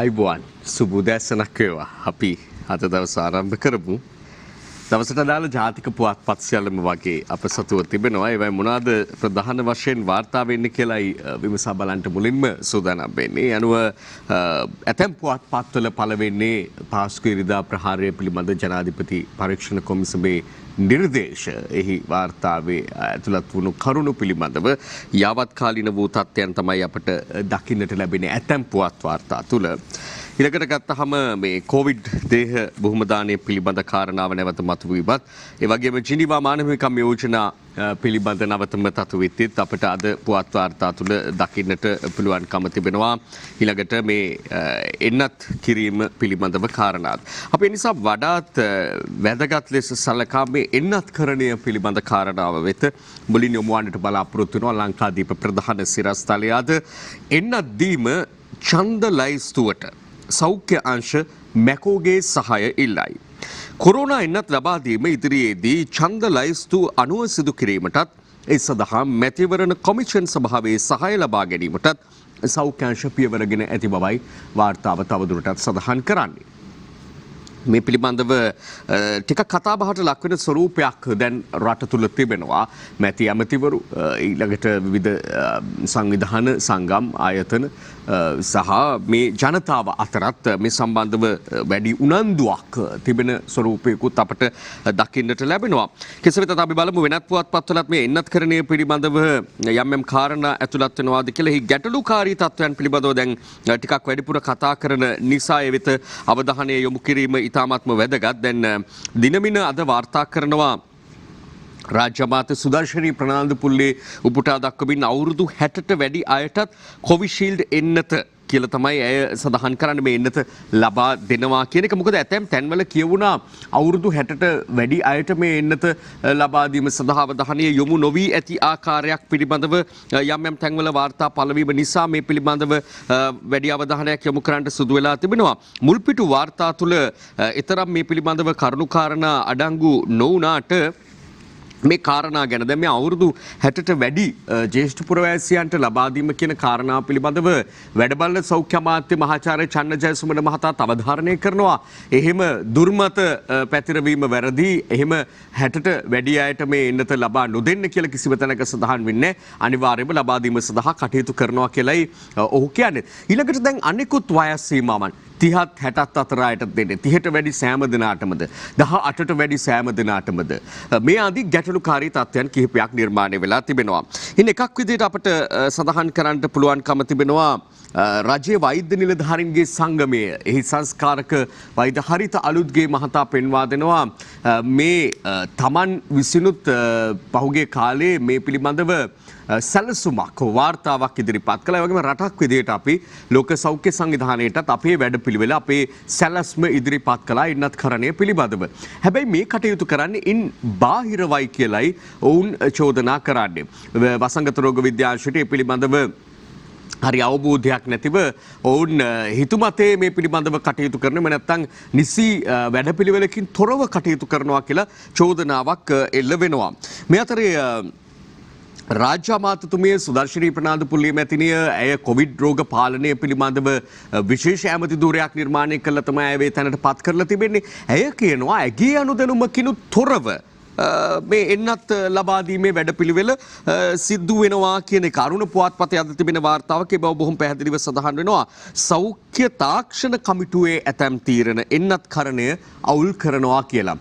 ආයිබෝන් සුබුදැසනක් වේවා. අපි අද දවස ආරම්භ කරමු. දවසට අදාළ ජාතික පුවත්පත් සියල්ලම වගේ අප සතුව තිබෙනවා. ඒවයි මොනවාද ප්‍රධාන වශයෙන් වාර්තා වෙන්නේ කියලායි විමසා බලන්න මුලින්ම සූදානම් වෙන්නේ. අනුව ඇතැම් පුවත්පත්වල පළවෙන්නේ පාස්කු ඉරිදා ප්‍රහාරය පිළිබඳ ජනාධිපති පරීක්ෂණ කොමිසමේ නිර්දේශ එහි වාර්තාවේ ඇතුළත් වුණු කරුණු පිළිබඳව යාවත්කාලීන වූ තත්ත්වයන් තමයි අපට දකින්නට ලැබෙන ඇතැම් පුවත් වාර්තා තුළ. ඊළඟට ගත්තහම මේ කොවිඩ් දේහ බොහොමදානය පිළිබඳ කාරණාව නැවත මතුවීමත් ඒ වගේම ජිනීවා මානව හිමිකම් යෝජනා පිළිබඳ නවතම තතුවිත්තිත් අපට අද පුවත් වාර්තා තුළ දකින්නට පුළුවන්කම තිබෙනවා. ඊළඟට මේ එන්නත් කිරීම පිළිබඳව කාරණාත්. අපි ඒ නිසා වඩාත් වැදගත් ලෙස සලකා මේ එන්නත්කරණය පිළිබඳ කාරණාව වෙත මුලින් යොමු වන්නට බලාපොරොත්තු වෙනවා. ලංකාදීප ප්‍රධාන සිරස්තලයේ අද එන්නත් දීම ඡන්ද ලයිස්තුවට සෞඛ්‍ය අංශ මැකෝගේ සහාය ඉල්ලයි. කොරෝනා එන්නත් ලබා දීම ඉදිරියේදී ඡන්ද ලයිස්තු අනුව සිදු කිරීමටත් ඒ සඳහා මැතිවරණ කොමිෂන් සභාවේ සහාය ලබා ගැනීමටත් සෞඛ්‍ය අංශ පියවරගෙන ඇති බවයි වාර්තාව තවදුරටත් සඳහන් කරන්නේ. මේ පිළිබඳව ටික කතාබහට ලක්වෙන ස්වරූපයක් දැන් රට තුළ තිබෙනවා. මැති ඇමතිවරු ඊළඟට විවිධ සංවිධාන සංගම් ආයතන සහ මේ ජනතාව අතරත් මේ සම්බන්ධව වැඩි උනන්දුවක් තිබෙන ස්වරූපයකුත් අපට දකින්නට ලැබෙනවා. කෙසේ වෙතත් අපි බලමු වෙනත් පුවත්පත්වලත් මේ එන්නත්කරණය පිළිබඳව යම් යම් කාරණා ඇතුළත් වෙනවාද කියලා. එහි ගැටලුකාරී තත්ත්වයන් පිළිබඳව දැන් ටිකක් වැඩිපුර කතා කරන නිසා ඒ වෙත අවධානය යොමු කිරීම ඉතාමත්ම වැදගත්. දැන් දිනමින අද වාර්තා කරනවා රාජ්‍ය අමාත්‍ය සුදර්ශනී ප්‍රනාන්දුපුල්ලේ උපුටා දක්වමින් අවුරුදු 60ට වැඩි අයටත් කොවිෂීල්ඩ් එන්නත කියලා තමයි ඇය සඳහන් කරන්නේ. මේ එන්නත ලබා දෙනවා කියන එක. මොකද ඇතැම් තැන්වල කියවුණා අවුරුදු 60ට වැඩි අයට මේ එන්නත ලබා දීම සඳහා අවධානය යොමු නොවී ඇති ආකාරයක් පිළිබඳව යම් යම් තැන්වල වාර්තා පළවීම නිසා මේ පිළිබඳව වැඩි අවධානයක් යොමු කරන්නට සිදු වෙලා තිබෙනවා. මුල්පිටු වාර්තා තුළ ඊතරම් මේ පිළිබඳව කරුණුකාරණා අඩංගු නොවුනාට මේ කාරණා ගැන දැන් මේ අවුරුදු 60ට වැඩි ජ්‍යෙෂ්ඨ පුරවැසියන්ට ලබා දීම කියන කාරණාව පිළිබඳව වැඩබල සෞඛ්‍ය අමාත්‍ය මහාචාර්ය චන්න ජයසුමන මහතා අවධාරණය කරනවා. එහෙම දුර්මත පැතිරවීම වැරදි. එහෙම 60ට වැඩි අයට මේ එන්නත ලබා නොදෙන්න කියලා කිසිම තැනක සඳහන් වෙන්නේ නැහැ. අනිවාර්යයෙන්ම ලබා දීම සඳහා කටයුතු කරනවා කියලායි ඔහු කියන්නේ. ඊළඟට දැන් අනිකුත් වයස් සීමාවන් 30ත් 60ත් අතර අයට දෙන්නේ 30ට වැඩි සෑම දිනාටමද 18ට වැඩි සෑම දිනාටමද මේ ආදී ගැටලුකාරී තත්ත්වයන් කිහිපයක් නිර්මාණය වෙලා තිබෙනවා. ඉතින් එකක් විදිහට අපට සඳහන් කරන්න පුළුවන්කම තිබෙනවා රජයේ වෛද්‍ය නිලධාරීන්ගේ සංගමය එහි සංස්කාරක වෛද්‍ය හරිත අලුත්ගේ මහතා පෙන්වා දෙනවා මේ තමන් විසිනුත් පහුගිය කාලේ මේ පිළිබඳව සැලසුමක් වාර්තාවක් ඉදිරිපත් කළා. ඒ වගේම රටක් විදිහට අපි ලෝක සෞඛ්‍ය සංවිධානයටත් අපේ වැඩපිළිවෙල අපේ සැලැස්ම ඉදිරිපත් කළා එන්නත්කරණය පිළිබඳව. හැබැයි මේ කටයුතු කරන්නේ ඉන් බාහිරවයි කියලයි ඔවුන් චෝදනා කරන්නේ. වසංගත රෝග විද්‍යාංශයට මේ පිළිබඳව හරි අවබෝධයක් නැතිව ඔවුන් හිතුමතේ මේ පිළිබඳව කටයුතු කරනවා. නැත්නම් නිසි වැඩපිළිවෙලකින් තොරව කටයුතු කරනවා කියලා චෝදනාවක් එල්ල වෙනවා. මේ අතරේ රාජ්‍ය අමාත්‍යතුමිය සුදර්ශනී ප්‍රනාන්දුපුල්ලේ මැතිනිය ඇය කොවිඩ් රෝග පාලනය පිළිබඳව විශේෂ ඇමති ධුරයක් නිර්මාණය කළා තමයි ඇය මේ තැනට පත් කරලා තිබෙන්නේ. ඇය කියනවා ඇගේ අනුදැනුමකිනුත් තොරව මේ එන්නත් ලබා දීමේ වැඩපිළිවෙල සිද්ධ වෙනවා කියන එක අරුණ පුවත්පතේ අද තිබෙන වාර්තාවක ඒ බව බොහොම පැහැදිලිව සඳහන් වෙනවා. සෞඛ්‍ය තාක්ෂණ කමිටුවේ ඇතැම් තීරණ එන්නත්කරණය අවුල් කරනවා කියලා.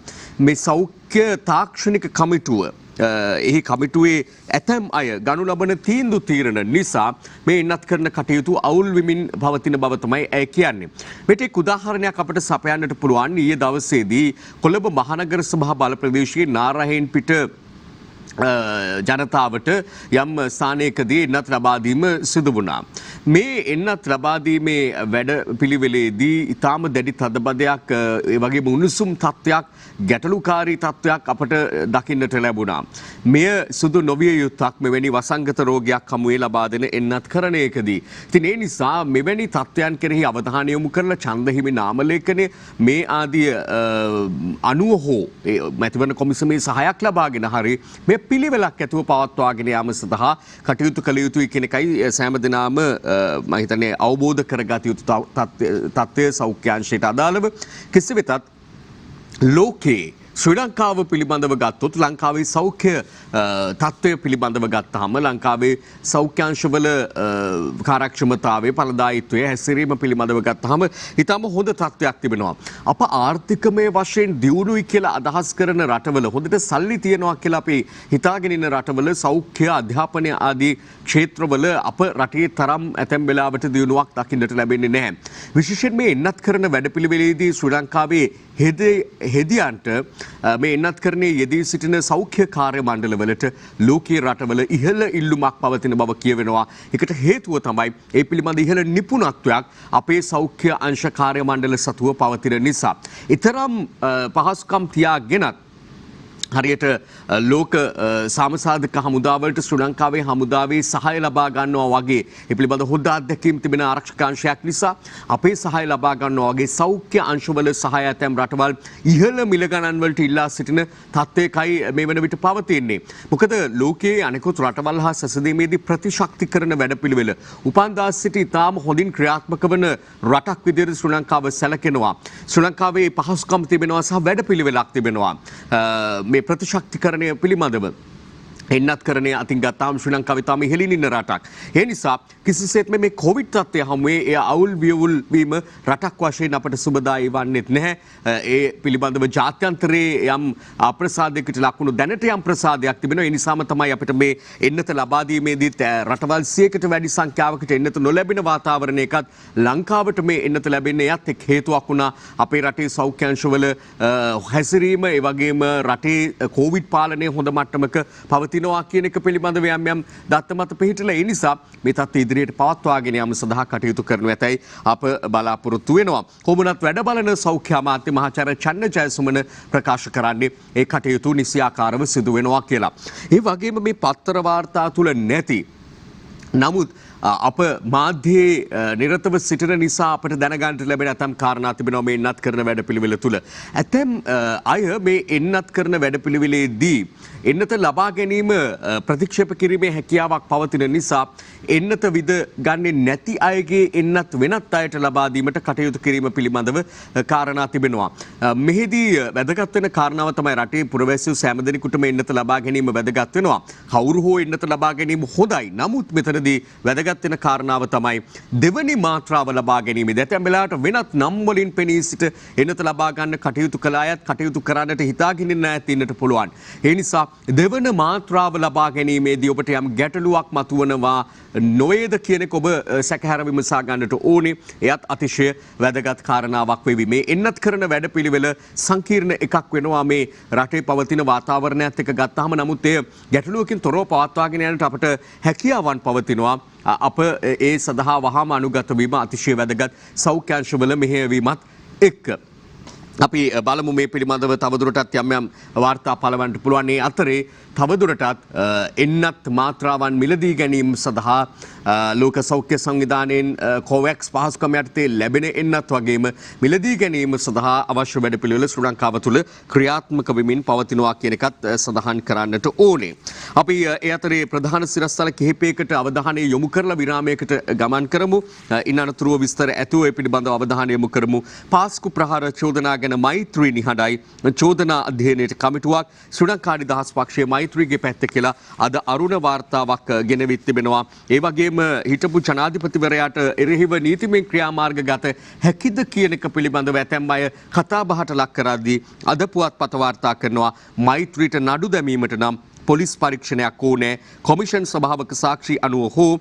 මේ සෞඛ්‍ය තාක්ෂණික කමිටුව එහි කමිටුවේ ඇතැම් අය ගනු ලබන තීන්දුව තීරණ නිසා මේ එන්නත් කරන කටයුතු අවුල් වෙමින් පවතින බව තමයි ඇය කියන්නේ. මේට එක් උදාහරණයක් අපට සපයන්නට පුළුවන්. ඊයේ දවසේදී කොළඹ මහනගර සභා බල ප්‍රදේශයේ නාරහෙන් පිට ජනතාවට යම් ස්ථානයකදී එන්නත් ලබා දීම සිදු වුණා. මේ එන්නත් ලබා දීමේ වැඩ පිළිවෙලේදී ඊටාම දැඩි තදබදයක් ඒ වගේම උණුසුම් තත්ත්වයක් ගැටලුකාරී තත්ත්වයක් අපට දකින්නට ලැබුණා. මෙය සුදු නොවිය යුත්තක් මෙවැනි වසංගත රෝගයක් හමුවේ ලබා දෙන එන්නත්කරණයකදී. ඉතින් ඒ නිසා මෙවැනි තත්ත්වයන් කෙරෙහි අවධානය යොමු කරලා ඡන්දහිමි නාමලේඛනය මේ ආදී අනුව හෝ මැතිවරණ කොමිසමේ සහායක් ලබාගෙන හරි මේ වැඩපිළිවෙලක් ඇතුව පවත්වාගෙන යාම සඳහා කටයුතු කළ යුතුයි කියන එකයි සෑම දිනම මම හිතන්නේ අවබෝධ කරගත යුතු තත්ත්වය සෞඛ්‍ය අංශයට අදාළව කෙසේ වෙතත් ලෝකේ ශ්‍රී ලංකාව පිළිබඳව ගත්තොත් ලංකාවේ සෞඛ්‍ය තත්ත්වය පිළිබඳව ගත්තාම ලංකාවේ සෞඛ්‍යාංශවල කාර්යක්ෂමතාවයේ ඵලදායීත්වය හැසිරීම පිළිබඳව ගත්තාම ඊටම හොඳ තත්ත්වයක් තිබෙනවා. අප ආර්ථිකමය වශයෙන් දියුණුයි කියලා අදහස් කරන රටවල හොඳට සල්ලි තියනවා කියලා අපි හිතාගෙන ඉන්න රටවල සෞඛ්‍ය අධ්‍යාපනය ආදී ක්ෂේත්‍රවල අප රටේ තරම් ඇතැම් වෙලාවට දියුණුවක් දකින්නට ලැබෙන්නේ නැහැ. විශේෂයෙන් මේ එන්නත් කරන වැඩපිළිවෙලේදී ශ්‍රී ලංකාවේ හෙදියන්ට මේ එන්නත් කරන්නේ යෙදී සිටින සෞඛ්‍ය කාර්ය මණ්ඩලවලට ලෝකීය රටවල ඉහළ ඉල්ලුමක් පවතින බව කියවෙනවා. ඒකට හේතුව තමයි ඒ පිළිබඳ ඉහළ නිපුණත්වයක් අපේ සෞඛ්‍ය අංශ කාර්ය මණ්ඩල සතුව පවතින නිසා. ඊතරම් පහසුකම් තියාගෙනත් හරියට ලෝක සාමසාධක හමුදාවලට ශ්‍රී ලංකාවේ හමුදාවේ සහාය ලබා ගන්නවා වගේ ඒ පිළිබඳ හොඳ අත්දැකීම් තිබෙන ආරක්ෂක අංශයක් නිසා අපේ සහාය ලබා ගන්නවා වගේ සෞඛ්‍ය අංශවල සහාය ඇතැම් රටවල් ඉහළ මිල ගණන් වලට ඉල්ලා සිටින තත්ත්වයකයි මේ වන විට පවතින්නේ. මොකද ලෝකයේ අනෙකුත් රටවල් හා සැසඳීමේදී ප්‍රතිශක්තිකරණ වැඩපිළිවෙල උපන්දා සිට ඉතාම හොඳින් ක්‍රියාත්මක වන රටක් විදිහට ශ්‍රී ලංකාව සැලකෙනවා. ශ්‍රී ලංකාවේ පහසුකම් තිබෙනවා සහ වැඩපිළිවෙලක් තිබෙනවා. මේ ප්‍රතිශක්තිකරණය පිළිබඳව එන්නත් කරණය අතින් ගත්තාම ශ්‍රී ලංකාවේ තාම ඉහළින් ඉන්න රටක්. ඒ නිසා කිසිසේත්ම මේ කොවිඩ් තත්ත්වය හමුවේ එය අවුල් වියවුල් වීම රටක් වශයෙන් අපට සුබදායී වන්නේත් නැහැ. ඒ පිළිබඳව ජාත්‍යන්තරයේ යම් අප්‍රසාදයකට ලකුණු දැනට යම් ප්‍රසාදයක් තිබෙනවා. ඒ නිසාම තමයි අපිට මේ එන්නත ලබා දීමේදීත් රටවල් 100කට වැඩි සංඛ්‍යාවකට එන්නත නොලැබෙන වාතාවරණයකත් ලංකාවට මේ එන්නත ලැබෙන්නේ යත් එක් හේතුවක් වුණා. අපේ රටේ සෞඛ්‍ය අංශවල හැසිරීම ඒ වගේම රටේ කොවිඩ් පාලනය හොඳ මට්ටමක පවතින කියන එක පිළිබඳව යම් දත්ත මත පිහිටලා ඒ නිසා මේ තත්ත්වය ඉදිරියට පවත්වාගෙන යාම සඳහා කටයුතු කරනු ඇතැයි අප බලාපොරොත්තු වෙනවා. කොමුණත් වැඩ බලන සෞඛ්‍ය අමාත්‍ය මහාචාර්ය චන්න ජයසුමන ප්‍රකාශ කරන්නේ ඒ කටයුතු නිසියාකාරව සිදු වෙනවා කියලා. ඒ වගේම මේ පත්තර වාර්තා තුල නැති නමුත් අප මාධ්‍යයේ නිරතව සිටින නිසා අපට දැනගන්නට ලැබෙන ඇතම් කාරණා තිබෙනවා මේ එන්නත් කරන වැඩපිළිවෙල තුල. ඇතැම් අය මේ එන්නත් කරන වැඩපිළිවෙලේදී එන්නත ලබා ගැනීම ප්‍රතික්ෂේප කිරීමේ හැකියාවක් පවතින නිසා එන්නත විද ගන්නේ නැති අයගේ එන්නත් වෙනත් අයට ලබා දීමට කටයුතු කිරීම පිළිබඳව කාරණා තිබෙනවා. මෙහිදී වැදගත් වෙන කාරණාව තමයි රටේ පුරවැසියෝ සෑම දෙනෙකුටම එන්නත ලබා ගැනීම වැදගත් වෙනවා. කවුරු හෝ එන්නත ලබා ගැනීම හොඳයි. නමුත් මෙතනදී වැදගත් වෙන කාරණාව තමයි දෙවනි මාත්‍රාව ලබා ගැනීමේදී ඇතැම් වෙලාවට වෙනත් නම් වලින් පෙනී සිට එන්නත ලබා ගන්න කටයුතු කළ අයත් කටයුතු කරන්නට හිතාගෙන ඉන්න අයත් ඉන්නට පුළුවන්. ඒ නිසා දෙවන මාත්‍රාව ලබා ගැනීමේදී ඔබට යම් ගැටලුවක් මතුවනවා නොවේද කියන එක ඔබ සැකහැර විමසා ගන්නට ඕනේ. එයත් අතිශය වැදගත් කාරණාවක් වෙවි. මේ එන්නත් කරන වැඩපිළිවෙල සංකීර්ණ එකක් වෙනවා මේ රටේ පවතින වාතාවරණයත් එක්ක ගත්තාම. නමුත් එය ගැටලුවකින් තොරව පවත්වාගෙන යන්නට අපට හැකියාවන් පවතිනවා. අප ඒ සඳහා වහාම අනුගත වීම අතිශය වැදගත් සෞඛ්‍යාංශවල මෙහෙයවීමත් එක්ක. අපි බලමු මේ පිළිබඳව තවදුරටත් යම් වාර්තා පළවන්නට පුළුවන්. ඒ අතරේ තවදුරටත් එන්නත් මාත්‍රාවන් මිලදී ගැනීම සඳහා ලෝක සෞඛ්‍ය සංවිධානයෙන් කොවැක්ස් පහසුකම් යටතේ ලැබෙන එන්නත් වගේම මිලදී ගැනීම සඳහා අවශ්‍ය වැඩපිළිවෙල ශ්‍රී ලංකාව තුළ ක්‍රියාත්මක වෙමින් පවතිනවා කියන එකත් සඳහන් කරන්නට ඕනේ. අපි ඒ අතරේ ප්‍රධාන සිරස්තල කිහිපයකට අවධානය යොමු කරලා විරාමයකට ගමන් කරමු. ඉන් අනතුරුව විස්තර ඇතුව ඒ පිළිබඳව අවධානය යොමු කරමු. පාස්කු ප්‍රහාර චෝදනා ගැන මෛත්‍රී නිහඬයි චෝදනා අධ්‍යයනයට කමිටුවක් ශ්‍රී ලංකා නිදහස් පක්ෂයේ මෛත්‍රීගේ පැත්ත කියලා අද අරුණ වාර්තාවක් ගෙනවිත් තිබෙනවා. ඒ වගේම හිටපු ජනාධිපතිවරයාට එරෙහිව නීතිමය ක්‍රියාමාර්ග ගත හැකිද කියන එක පිළිබඳව ඇතැම් අය කතා බහට ලක් කරද්දී අද පුවත්පත වාර්තා කරනවා මෛත්‍රීට නඩු දැමීමට නම් පොලිස් පරීක්ෂණයක් ඕනෑ. කොමිෂන් සභාවක සාක්ෂි අනුව හෝ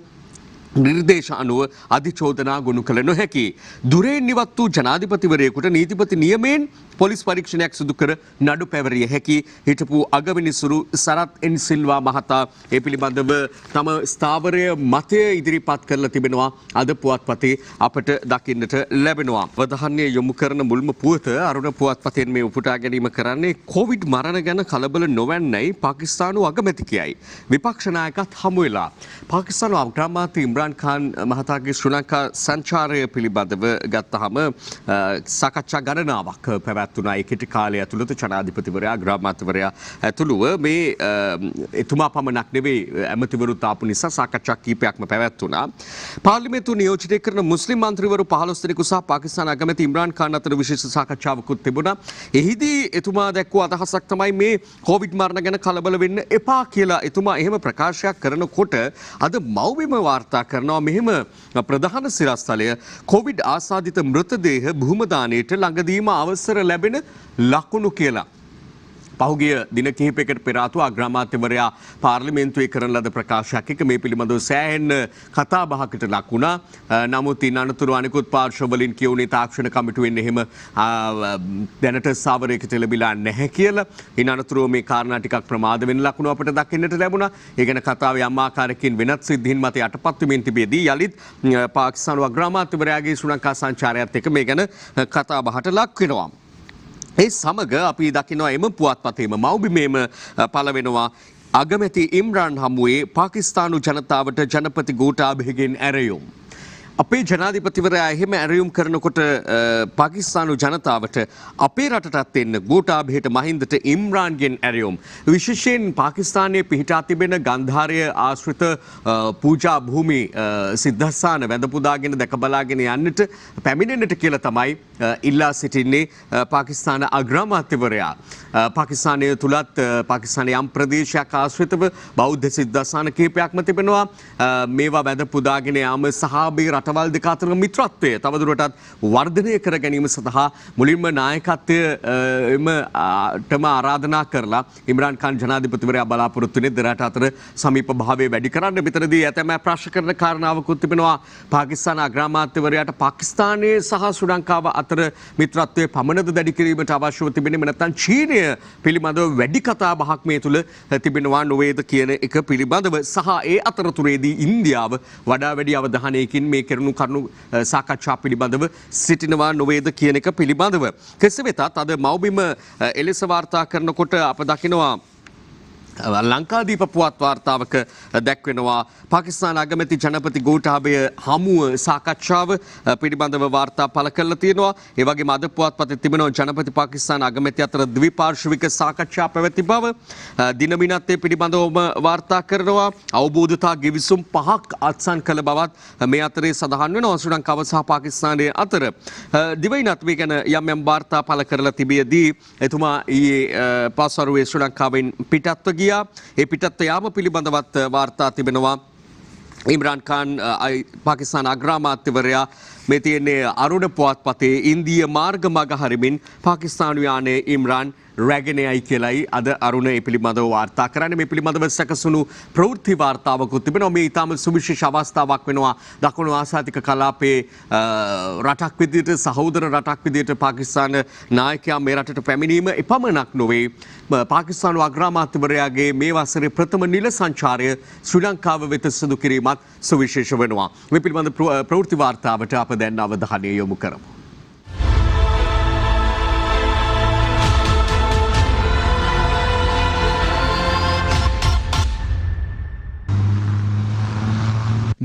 නිර්දේශ අනුව අධිචෝදනා ගොනු කළ නොහැකි. දුරෙන් නිවත් වූ ජනාධිපතිවරයෙකුට නීතිපති නියමයෙන් පොලිස් පරීක්ෂණයක් සිදු කර නඩු පැවරිය හැකි. හිටපු අගවිනිසුරු සරත් එන් සිල්වා මහතා ඒ පිළිබඳව තම ස්ථාවරය මතය ඉදිරිපත් කරලා තිබෙනවා. අද පුවත්පතේ අපට දකින්නට ලැබෙනවා. අවධානය යොමු කරන මුල්ම පුවත අරුණ පුවත්පතෙන් මේ උපුටා ගැනීම කරන්නේ කොවිඩ් මරණ ගැන කලබල නොවන්නයි පාකිස්තානු අගමැති කියයි. විපක්ෂ නායකත් හමු වෙලා. පාකිස්තානු අග්‍රාමාත්‍ය ඉම්රාන් ඛාන් මහතාගේ ශ්‍රී ලංකා සංචාරය පිළිබඳව ගත්තහම සාකච්ඡා ගණනාවක් පැවැත් ජීවත් වුණා. ඒ කෙටි කාලය ඇතුළත ජනාධිපතිවරයා අග්‍රාමාත්‍යවරයා ඇතුළුව මේ එතුමා පමණක් නෙවෙයි ඇමතිවරුත් ආපු නිසා සාකච්ඡා කීපයක්ම පැවැත්වුණා. පාර්ලිමේන්තුව නියෝජනය කරන මුස්ලිම් මන්ත්‍රීවරු 15 දෙනෙකු සහ පාකිස්තාන අගමැති ඉම්රාන් ඛාන් අතර විශේෂ සාකච්ඡාවකුත් තිබුණා. එහිදී එතුමා දැක්වූ අදහසක් තමයි මේ කොවිඩ් මරණ ගැන කලබල වෙන්න එපා කියලා. එතුමා එහෙම ප්‍රකාශයක් කරනකොට අද මව්බිම වාර්තා කරනවා මෙහෙම ප්‍රධාන සිරස්තලය කොවිඩ් ආසාදිත මෘතදේහ භූම දානයට ළඟදීම අවසර ලැබෙන ලකුණු කියලා. පහුගිය දින කිහිපයකට පෙර ආතු අග්‍රාමාත්‍යවරයා පාර්ලිමේන්තුවේ කරන ලද ප්‍රකාශයක් එක්ක මේ පිළිබඳව සෑහෙන කතා බහකට ලක් වුණා. නමුත් ඉන් අනතුරු අනිකුත් පාර්ශ්වවලින් කියුණේ තාක්ෂණ කමිටුවෙන් එහෙම දැනට සාවරයකට ලැබිලා නැහැ කියලා. ඉන් අනතුරු මේ කාරණා ටිකක් ප්‍රමාද වෙන ලකුණු අපිට දකින්නට ලැබුණා. ඒ ගැන කතාවේ යම් ආකාරයකින් වෙනත් සිද්ධීන් මත යටපත් වෙමින් තිබෙදී යලිත් පාකිස්තානු අග්‍රාමාත්‍යවරයාගේ ශ්‍රී ලංකා සංචාරයත් එක්ක මේ ගැන කතා බහට ලක් වෙනවා. ඒ සමග අපි දකිනවා එම පුවත්පතේම මව්බිමේම පළ වෙනවා අගමැති ඉම්රාන් හමුවේ පාකිස්තානු ජනතාවට ජනපති ගෝඨාභයගෙන් ඇරයුම්. අපේ ජනාධිපතිවරයා එහෙම ඇරයුම් කරනකොට පාකිස්තානු ජනතාවට අපේ රටටත් එන්න ගෝඨාභයට මහින්දට ඉම්රාන්ගෙන් ඇරයුම්. විශේෂයෙන් පාකිස්තානයේ පිහිටා තිබෙන ගන්ධාරය ආශ්‍රිත පූජා භූමි සිද්ධාස්ථාන වැඳ පුදාගෙන දැක බලාගෙන යන්නට පැමිණෙන්නට කියලා තමයි ඉල්ලා සිටින්නේ පාකිස්තාන අග්‍රාමාත්‍යවරයා. පාකිස්තානය තුලත් පාකිස්තානයේ යම් ප්‍රදේශයක් ආශ්‍රිතව බෞද්ධ සිද්ධාස්ථාන කිහිපයක්ම තිබෙනවා. මේවා වැඳ පුදාගෙන යාම සහාබී රටවල් දෙක අතර මිත්‍රත්වය තවදුරටත් වර්ධනය කර ගැනීම සඳහා මුලින්ම නායකත්වයටම ආරාධනා කරලා ඉම්රාන් ඛාන් ජනාධිපතිවරයා බලාපොරොත්තු වෙන්නේ දෙරට අතර සමීප භාවය වැඩි කරන්න. මෙතනදී ඇතැම් ප්‍රශ්න කරන කාරණාවකුත් තිබෙනවා. පාකිස්තාන අග්‍රාමාත්‍යවරයාට පාකිස්තානයේ සහ ශ්‍රී ලංකාව අතර මිත්‍රත්වයේ පමණද දැඩි කිරීමට අවශ්‍යව තිබෙන්නේ නැත්නම් චීනය පිළිබඳව වැඩි කතා බහක් මේ තුල තිබෙනවා නොවේද කියන එක පිළිබඳව සහ ඒ අතරතුරේදී ඉන්දියාව වඩා වැඩි අවධානයකින් මේ කරනු කරුණු සාකච්ඡා පිළිබඳව සිටිනවා නොවේද කියන එක පිළිබඳව. කෙසේ වෙතත් අද මව්බිම එලෙස වාර්තා කරනකොට අප දකිනවා ලංකාදීප පුවත් වාර්තාවක දැක්වෙනවා පාකිස්තාන අගමැති ජනපති ගෝඨාභය හමුව සාකච්ඡාව පිළිබඳව වාර්තා පළ කරලා තියෙනවා. ඒ වගේම අද පුවත්පතේ තිබෙනවා ජනපති පාකිස්තාන අගමැති අතර ද්විපාර්ශ්වික සාකච්ඡා පැවැති බව. දිනමිනත් පිළිබඳවම වාර්තා කරනවා. අවබෝධතා ගිවිසුම් 5ක් අත්සන් කළ බවත් මේ අතරේ සඳහන් වෙනවා ශ්‍රී ලංකාව සහ පාකිස්තානයේ අතර. දිවයිනත් මේ ගැන යම් යම් වාර්තා පළ කරලා තිබියදී එතුමා ඊයේ පාසරුවේ ශ්‍රී ලංකාවෙන් පිටත්ව ගියා. ඒ පිටත් යාම පිළිබඳවත් වාර්තා තිබෙනවා. ඉම්රාන් ඛාන් පාකිස්තාන අග්‍රාමාත්‍යවරයා මේ තියෙන්නේ අරුණ පුවත්පතේ ඉන්දිය මාර්ග මග හරිමින් පාකිස්තානු යානයේ ඉම්රාන් රැගෙනයයි කියලයි අද අරුණ ඒ පිළිබඳව වාර්තා කරන්නේ. මේ පිළිබඳව සැකසුණු ප්‍රවෘත්ති වාර්තාවකුත් තිබෙනවා. මේ ඊටම සුවිශේෂ අවස්ථාවක් වෙනවා. දකුණු ආසියාතික කලාපයේ රටක් විදිහට සහෝදර රටක් විදිහට පාකිස්තාන නායකයා මේ රටට පැමිණීම එපමණක් නොවේ. පාකිස්තානු අග්‍රාමාත්‍යවරයාගේ මේ වසරේ ප්‍රථම නිල සංචාරය ශ්‍රී ලංකාව වෙත සිදු කිරීමත් සුවිශේෂ වෙනවා. මේ පිළිබඳ ප්‍රවෘත්ති වාර්තාවට අප දැන් අවධානය යොමු කරමු.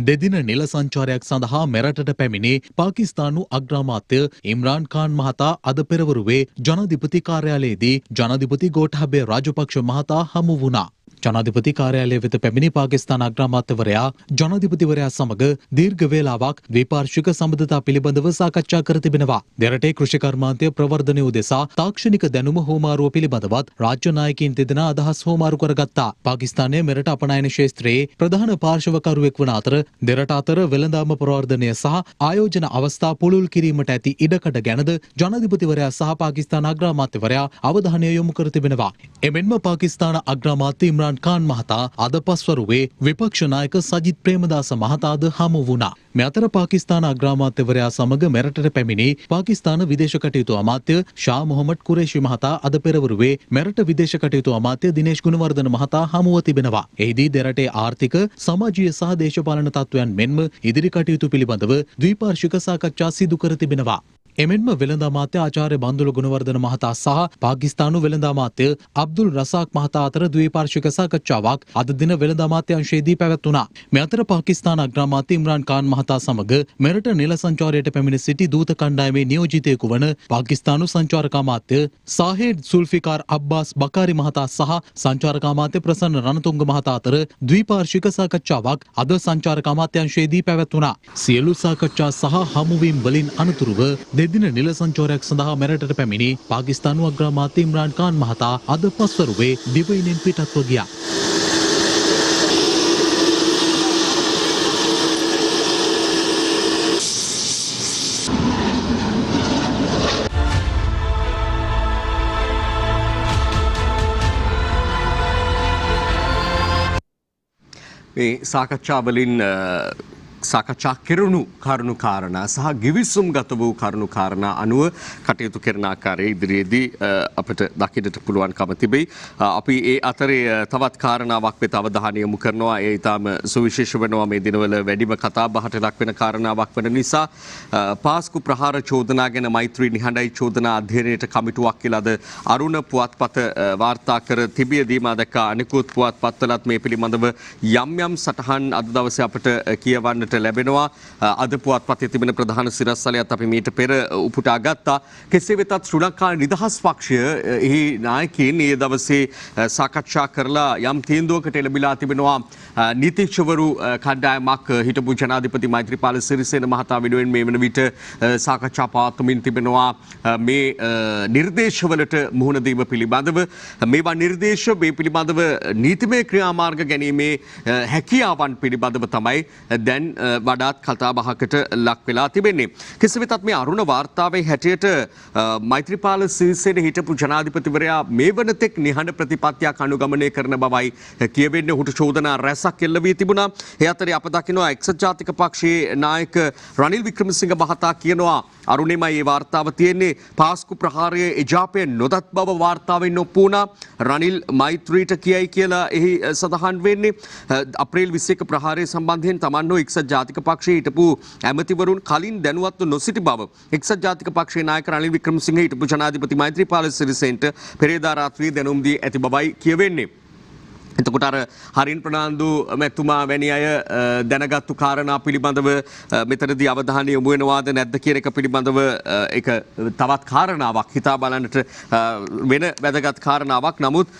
දෙදින නිල සංචාරයක් සඳහා මෙරටට පැමිණි පාකිස්තානු අග්‍රාමාත්‍ය ඉම්රාන් ඛාන් මහතා අද පෙරවරුවේ ජනාධිපති කාර්යාලයේදී ජනාධිපති ගෝඨාභය රාජපක්ෂ මහතා හමු වුණා. ජනාධිපති කාර්යාලය වෙත පැමිණි පාකිස්තාන අග්‍රාමාත්‍යවරයා ජනාධිපතිවරයා සමග දීර්ඝ වේලාවක් ද්විපාර්ශ්වික සම්බන්ධතා පිළිබඳව සාකච්ඡා කර තිබෙනවා. දෙරටේ කෘෂි කර්මාන්තය ප්‍රවර්ධනය උදෙසා තාක්ෂණික දැනුම හෝමාරුව පිළිබඳවත් රාජ්‍ය නායකයින් දෙදෙනා අදහස් හෝමාරු කරගත්තා. පාකිස්තානය මෙරට අපනයන ක්ෂේත්‍රයේ ප්‍රධාන පාර්ශවකරුවෙක් වන අතර දෙරට අතර වෙළඳාම ප්‍රවර්ධනය සහ ආයෝජන අවස්ථා පුළුල් කිරීමට ඇති ඉඩකඩ ගැනද ජනාධිපතිවරයා සහ පාකිස්තාන අග්‍රාමාත්‍යවරයා අවධානය යොමු කර තිබෙනවා. එමෙන්ම පාකිස්තාන අග්‍රාමාත්‍ය ඉම්රාන් ඛාන් මහතා අද පස්වරුවේ විපක්ෂ නායක සජිත් ප්‍රේමදාස මහතාද හමු වුණා. මේ අතර පාකිස්තාන අග්‍රාමාත්‍යවරයා සමග මෙරටට පැමිණි පාකිස්තාන විදේශ කටයුතු අමාත්‍ය ෂා මොහොමඩ් කුරේෂි මහතා අද පෙරවරුවේ මෙරට විදේශ කටයුතු අමාත්‍ය දිනේෂ් ගුණවර්ධන මහතා හමුව තිබෙනවා. එහිදී දෙරටේ ආර්ථික, සමාජීය සහ දේශපාලන තත්ත්වයන් මෙන්ම ඉදිරි කටයුතු පිළිබඳව ද්විපාර්ශ්වික සාකච්ඡා සිදු කර තිබෙනවා. එමෙන්ම වෙළඳ අමාත්‍ය ආචාර්ය බන්දුල ගුණවර්ධන මහතා සහ පාකිස්තානු වෙළඳ අමාත්‍ය අබ්දුල් රසාක් මහතා අතර ද්විපාර්ශ්වික සාකච්ඡාවක් අද දින වෙළඳ අමාත්‍යාංශයේදී පැවැත්වුණා. මේ අතර පාකිස්තාන අග්‍රාමාත්‍ය ඉම්රාන් ඛාන් මහතා සමග මෙරට නිල සංචාරයට පැමිණ සිටි දූත කණ්ඩායමේ නියෝජිතයෙකු වන පාකිස්තානු සංචාරක අමාත්‍ය සාහෙඩ් සුල්ෆිකාර් අබ්බාස් බකාරි මහතා සහ සංචාරක අමාත්‍ය ප්‍රසන්න රණතුංග මහතා අතර ද්විපාර්ශ්වික සාකච්ඡාවක් අද සංචාරක අමාත්‍යාංශයේදී පැවැත්වුණා. සියලු සාකච්ඡා සහ හමුවීම් වලින් අනතුරුව දෙදින නිල සංචාරයක් සඳහා මෙරටට පැමිණි පාකිස්තානු අග්‍රාමාත්‍ය ඉම්රාන් ඛාන් මහතා අද පස්වරුවේ දිවයිනෙන් පිටත්ව ගියා. මේ සාකච්ඡාවලින් සාකච්ඡා කෙරුණු කරුණු කාරණා සහ ගිවිසුම් ගත වූ කරුණු කාරණා අනුව කටයුතු කරන ආකාරය ඉදිරියේදී අපිට දකින්නට පුළුවන්කම තිබෙයි. අපි ඒ අතරේ තවත් කාරණාවක් වෙත අවධානය යොමු කරනවා. ඒ ඊටාම සුවිශේෂ වෙනවා මේ දිනවල වැඩිම කතා බහට ලක් වෙන කාරණාවක් වන නිසා පාස්කු ප්‍රහාර චෝදනා ගැන මෛත්‍රී නිහඬයි චෝදනා අධ්‍යයනයට කමිටුවක් කියලා අද අරුණ පුවත්පත වාර්තා කර තිබියදී මා දැක්කා අනිකුත් පුවත්පත්වලත් මේ පිළිබඳව යම් යම් සටහන් අද දවසේ අපිට කියවන්නට ලැබෙනවා. අද පුවත්පතේ තිබෙන ප්‍රධාන සිරස්තලයත් අපි මීට පෙර උපුටා ගත්තා. කෙසේ වෙතත් ශ්‍රී ලංකා නිදහස් පක්ෂය එහි නායකයින් ඒ දවසේ සාකච්ඡා කරලා යම් තීන්දුවකට එළඹිලා තිබෙනවා. නීතිඥවරු කණ්ඩායමක් හිටපු ජනාධිපති මෛත්‍රීපාල සිරිසේන මහතා වෙනුවෙන් මේ වන විට සාකච්ඡා පවත්වමින් තිබෙනවා. මේ නිර්දේශවලට මුහුණ දීම පිළිබඳව මේවා නිර්දේශ මේ පිළිබඳව නීතිමය ක්‍රියාමාර්ග ගැනීමේ හැකියාවන් පිළිබඳව තමයි දැන් වඩාත් කතාබහකට ලක් වෙලා තිබෙන්නේ. කෙසේ වෙතත් මේ අරුණ වාර්තාවේ හැටියට මෛත්‍රීපාල සිරිසේන හිටපු ජනාධිපතිවරයා මේ වනතෙක් නිහඬ ප්‍රතිපත්තියක් අනුගමනය කරන බවයි කියවෙන්නේ. ඔහුට චෝදනා රැසක් එල්ල වී තිබුණා. ඒ අතරේ අප දකිනවා එක්සත් ජාතික පක්ෂයේ නායක රනිල් වික්‍රමසිංහ මහතා කියනවා අරුණෙමයි මේ වාර්තාව තියෙන්නේ පාස්කු ප්‍රහාරයේ එජාපය නොදත් බව වාර්තාවෙන් ඔප්පු වුණා. රනිල් මෛත්‍රීට කියයි කියලා එහි සඳහන් වෙන්නේ. අප්‍රේල් 21 ප්‍රහාරය සම්බන්ධයෙන් තමන් එක්සත් ජාතික පක්ෂයේ හිටපු ඇමතිවරුන් කලින් දැනුවත්ව නොසිටි බව එක්සත් ජාතික පක්ෂයේ නායක රනිල් වික්‍රමසිංහ හිටපු ජනාධිපති මෛත්‍රීපාල සිරිසේනට පෙරේදා රාත්‍රියේ දැනුම් දී ඇති බවයි කියවෙන්නේ. එතකොට අර හරින් ප්‍රනාන්දු මැතිතුමා වැනි අය දැනගත්තු කාරණා පිළිබඳව මෙතනදී අවධානය යොමු වෙනවාද නැද්ද කියන එක පිළිබඳව ඒක තවත් කාරණාවක් හිතා බලන්නට වෙන වැදගත් කාරණාවක්. නමුත්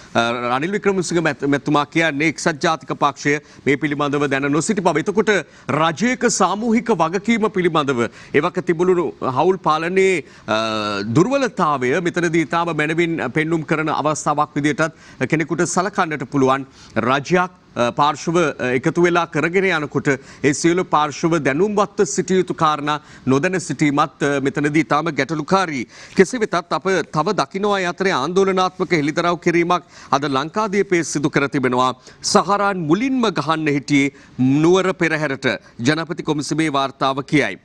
රනිල් වික්‍රමසිංහ මැතිතුමා කියන්නේ එක්සත් ජාතික පක්ෂය මේ පිළිබඳව දැන නොසිටි බව. එතකොට රජයක සාමූහික වගකීම පිළිබඳව එවක තිබුණු හවුල් පාලනයේ දුර්වලතාවය මෙතනදී තාම මැනවින් පෙන්눔 කරන අවස්ථාවක් විදිහටත් කෙනෙකුට සලකන්නට පුළුවන්. රජයක් පාර්ශව එකතු වෙලා කරගෙන යනකොට ඒ සියලු පාර්ශව දැනුම්වත්ව සිටිය යුතු කාරණා නොදැන සිටීමත් මෙතනදී තාම ගැටලුකාරී. කෙසේ වෙතත් අප තව දකින්නවා අතරේ ආందోලනාත්මක හෙළිදරව් කිරීමක් අද ලංකාදීපේ සිදු කර තිබෙනවා. සහරාන් මුලින්ම ගහන්න හිටියේ නුවර පෙරහැරට ජනපති කොමිසමේ වාර්තාව කියයි.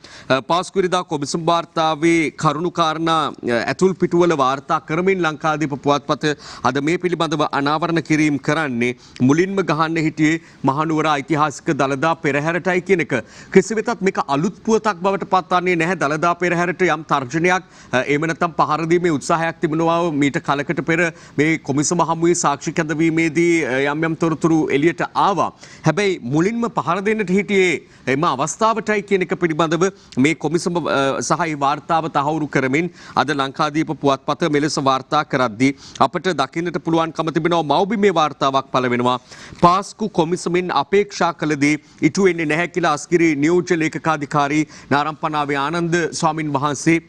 පාස්කුරිදා කොමිසම් වාර්තාවේ කරුණු කාරණා ඇතුල් පිටුවල වාර්තා කරමින් ලංකාදීප පුවත්පත අද මේ පිළිබඳව අනාවරණ කිරීම කරන්නේ මුලින්ම ගහන්න හිටියේ මහනුවර ඓතිහාසික දළදා පෙරහැරටයි කියන එක. කෙසේ වෙතත් මේක අලුත් පුවතක් බවට පත්වන්නේ නැහැ. දළදා පෙරහැරට යම් තර්ජනයක් එහෙම නැත්නම් පහර දීමේ උත්සාහයක් තිබෙනවා මීට කලකට පෙර මේ කොමිසම හමුවේ සාක්ෂි කැඳවීමේදී යම් යම් තොරතුරු එළියට ආවා. හැබැයි මුලින්ම පහර දෙන්නට හිටියේ එම අවස්ථාවටයි කියන එක පිළිබඳව මේ කොමිසම සහ ඒ වාර්තාව තහවුරු කරමින් අද ලංකාදීප පුවත්පත මෙලෙස වාර්තා කරද්දී අපට දකින්නට පුළුවන්කම තිබෙනවා මව්බිමේ වාර්තාවක් පළ වෙනවා. පාස්කු කොමිසමෙන් අපේක්ෂා කළදී ඉටු වෙන්නේ නැහැ කියලා අස්ගිරි නියෝජ්‍ය ලේකකාධිකාරී නාරම්පනාවේ ආනන්ද ස්වාමින් වහන්සේ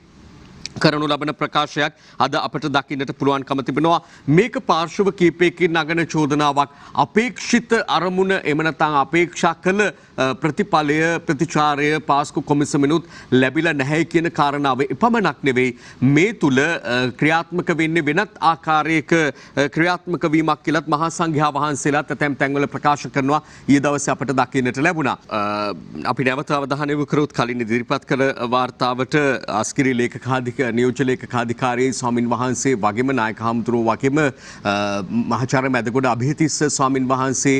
කරනු ලබන ප්‍රකාශයක් අද අපට දකින්නට පුළුවන්කම තිබෙනවා. මේක පාර්ශව කීපයකින් නගන චෝදනාවක්. අපේක්ෂිත අරමුණ එම නැත්නම් අපේක්ෂා කළ ප්‍රතිඵලය ප්‍රතිචාරය පාස්කු කොමිසමෙනුත් ලැබිලා නැහැ කියන කාරණාව එපමණක් නෙවෙයි මේ තුල ක්‍රියාත්මක වෙන්නේ වෙනත් ආකාරයක ක්‍රියාත්මක වීමක් කියලාත් මහා සංඝයා වහන්සේලාත් ඇතැම් තැන්වල ප්‍රකාශ කරනවා. ඊයේ දවසේ අපට දකින්නට ලැබුණා. අපි නැවත අවධානය යොමු කරොත් කලින් ඉදිරිපත් කළ වාර්තාවට අස්ගිරි ලේකකාධිකාරී නියෝජ්‍ය ලේකකාධිකාරී ස්වාමින් වහන්සේ වගේම නායක හමුදුරුවෝ වගේම මහාචාර්ය මැදගොඩ අභිතිස්ස ස්වාමින් වහන්සේ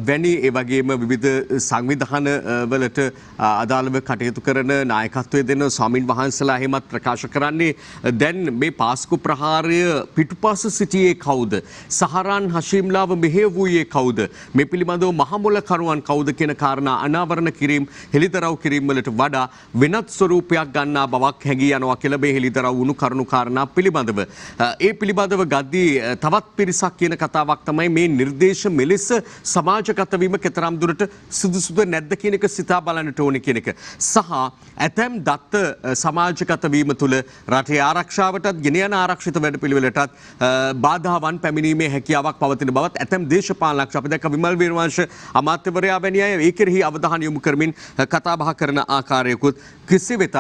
වැනි ඒ වගේම විවිධ සංවිධාන වලට අදාළව කටයුතු කරන නායකත්වය දෙන ස්වාමින් වහන්සේලා එහෙමත් ප්‍රකාශ කරන්නේ දැන් මේ පාස්කු ප්‍රහාරය පිටුපස සිටියේ කවුද? සහරාන් හෂීම්ලාව මෙහෙයවුවේ කවුද? මේ පිළිබඳව මහමොල කරුවන් කවුද කියන කාරණා අනාවරණ කිරීම හෙළිදරව් කිරීම වලට වඩා වෙනත් ස්වරූපයක් ගන්නා බවක් හැඟී යනවා කියලා මේ හෙළිදරව් වුණු කරුණු කාරණා පිළිබඳව. ඒ පිළිබඳව ගද්දී තවත් පිරිසක් කියන කතාවක් තමයි මේ නිර්දේශ මෙලෙස සමාජගත වීම කෙතරම් දුරට සුදුසුද නැද්ද කියන එක සිතා බලන්නට ඕනේ කියන එක. සහ ඇතැම් දත්ත සමාජගත වීම තුළ රටේ ආරක්ෂාවටත් ගෙන යන ආරක්ෂිත වැඩපිළිවෙලටත් බාධාවන් පැමිණීමේ හැකියාවක් පවතින බවත් ඇතැම් දේශපාලනඥයන් අපි දැක්ක විමල් වීරවංශ අමාත්‍යවරයා වැනි අය ඒ කෙරෙහි අවධානය යොමු කරමින් කතා බහ කරන ආකාරයකුත් කෙසේ වෙතත්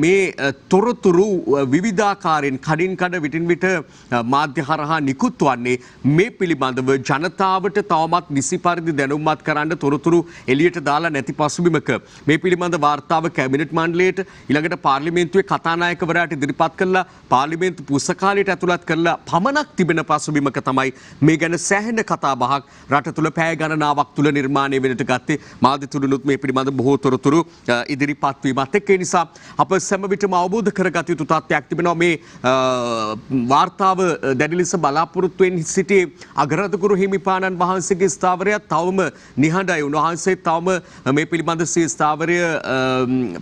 මේ තොරතුරු විවිධාකාරයෙන් කඩින් කඩ විටින් විට මාධ්‍ය හරහා නිකුත් වන්නේ මේ පිළිබඳව ජනතාවට තවමත් නිසි පරිදි දැනුම්මත් කරන්න තොරතුරු එළියට දාලා නැති පසුබිමක මේ පිළිබඳ වාර්තාව කැබිනට් මණ්ඩලයට ඊළඟට පාර්ලිමේන්තුවේ කතානායකවරයාට ඉදිරිපත් කළා පාර්ලිමේන්තු පුස්තකාලයට ඇතුළත් කරලා පමණක් තිබෙන පසුබිමක තමයි මේ ගැන සෑහෙන කතා බහක් රට තුළ පැය ගණනාවක් තුළ නිර්මාණය වෙන්නට ගත්තේ මාධ්‍ය තුලිනුත් මේ පිළිබඳ බොහෝ තොරතුරු ඉදිරිපත් වීමත් එක්ක ඒ නිසා අප සෑම විටම අවබෝධ කරගත යුතු තත්ත්වයක් තිබෙනවා මේ වාර්තාව දැඩි ලෙස බලාපොරොත්තු වෙමින් සිටි අගරාධගුරු හිමිපාණන් වහන්සේගේ ස්ථාවරයත් තවම නිහඬයි. උන්වහන්සේ තවම මේ පිළිබඳ සිය ස්ථාවරය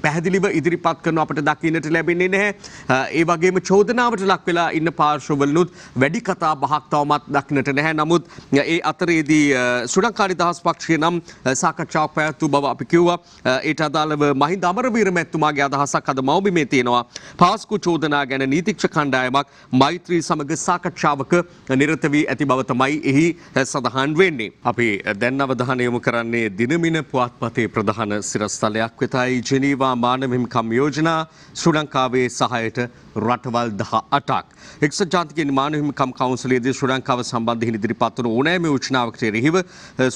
පැහැදිලිව ඉදිරිපත් කරන අපට දකින්නට ලැබෙන්නේ නැහැ. ඒ වගේම චෝදනාවට ලක් වෙලා ඉන්න පාර්ශවවලුත් වැඩි කතා බහක් තවමත් දක්නට නැහැ. නමුත් ඒ අතරේදී ශ්‍රී ලංකා නිදහස් පක්ෂය නම් සාකච්ඡාවක් පැවැත්වූ බව අපි කිව්වා. ඊට අදාළව මහින්ද අමරවීර මැතිතුමාගේ අදහසක් අද මවබිමේ තියෙනවා. පාස්කු චෝදනා ගැන නීතිඥ කණ්ඩායමක් මෛත්‍රී සමග සාකච්ඡාවක නිරත වී ඇති බව තමයි එහි සඳහන් වෙන්නේ. අපි දැන් අවධානය යොමු කරන්නේ දිනමින පුවත්පතේ ප්‍රධාන සිරස්තලයක් වෙතයි. ජෙනීවා මානව හිමිකම් යෝජනා ශ්‍රී ලංකාවේ සහායට රටවල් 18ක්. එක්සත් ජාතික මානව හිමිකම් කවුන්සිලයේදී ශ්‍රී ලංකාව සම්බන්ධයෙන් ඉදිරිපත් වන ඕනෑම යෝජනාවකට එරෙහිව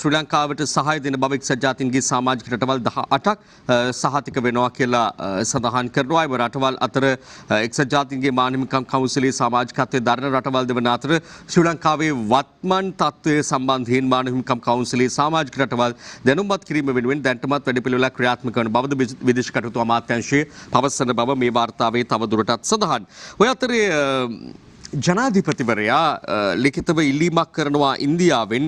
ශ්‍රී ලංකාවට සහාය දෙන බව එක්සත් ජාතීන්ගේ සමාජික රටවල් 18ක් සහතික වෙනවා කියලා සඳහන් කරනවා. ඒ රටවල් අතර එක්සත් ජාතීන්ගේ මානව හිමිකම් කවුන්සිලයේ සමාජිකත්වයේ දරන රටවල් දෙවන අතර ශ්‍රී ලංකාවේ වත්මන් තත්ත්වය සම්බන්ධයෙන් මානව හිමිකම් කවුන්සිලයේ සමාජික රටවල් දැනුම්පත් කිරීම වෙනුවෙන් දැන්ටමත් වැඩපිළිවෙලක් ක්‍රියාත්මක කරන බවද විදේශ කටයුතු අමාත්‍යාංශයේ පවසන බව මේ වාර්තාවේ තවදුරටත් සඳහන්. ඔය අතරේ ජනාධිපතිවරයා ලිඛිතව ඉල්ලීමක් කරනවා ඉන්දියාවෙන්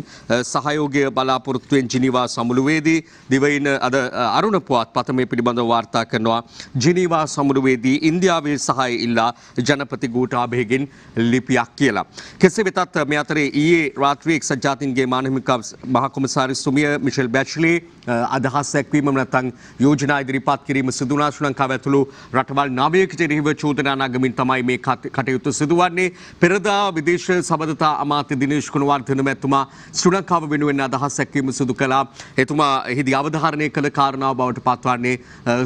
සහයෝගය බලාපොරොත්තුවෙන් ජිනීවා සමුළුවේදී දිවයින අද අරුණ පුවත්පත මේ පිළිබඳව වාර්තා කරනවා ජිනීවා සමුළුවේදී ඉන්දියාවේ සහාය ඉල්ලා ජනපති ගෝඨාභයගෙන් ලිපියක් කියලා. කෙසේ වෙතත් මේ අතරේ ඊයේ රාත්‍රියේ එක්සත් ජාතීන්ගේ මානව හිමිකම් මහ කොමසාරිස්තුමිය මිෂෙල් බැච්ලේ අදහස් දැක්වීම නැත්නම් යෝජනා ඉදිරිපත් කිරීම සිදු වුණා. ශ්‍රී ලංකාව ඇතුළු රටවල් 9කට එරෙහිව චෝදනා නගමින් තමයි මේ කටයුතු සිදුවන්නේ. පෙරදා විදේශ සබඳතා අමාත්‍ය දිනේෂ් ගුණවර්ධන මැතිතුමා ශ්‍රී ලංකාව වෙනුවෙන් අදහස් දැක්වීම සිදු කළා. එතුමා එහිදී අවධාරණය කළ කාරණාව බවට පත්වන්නේ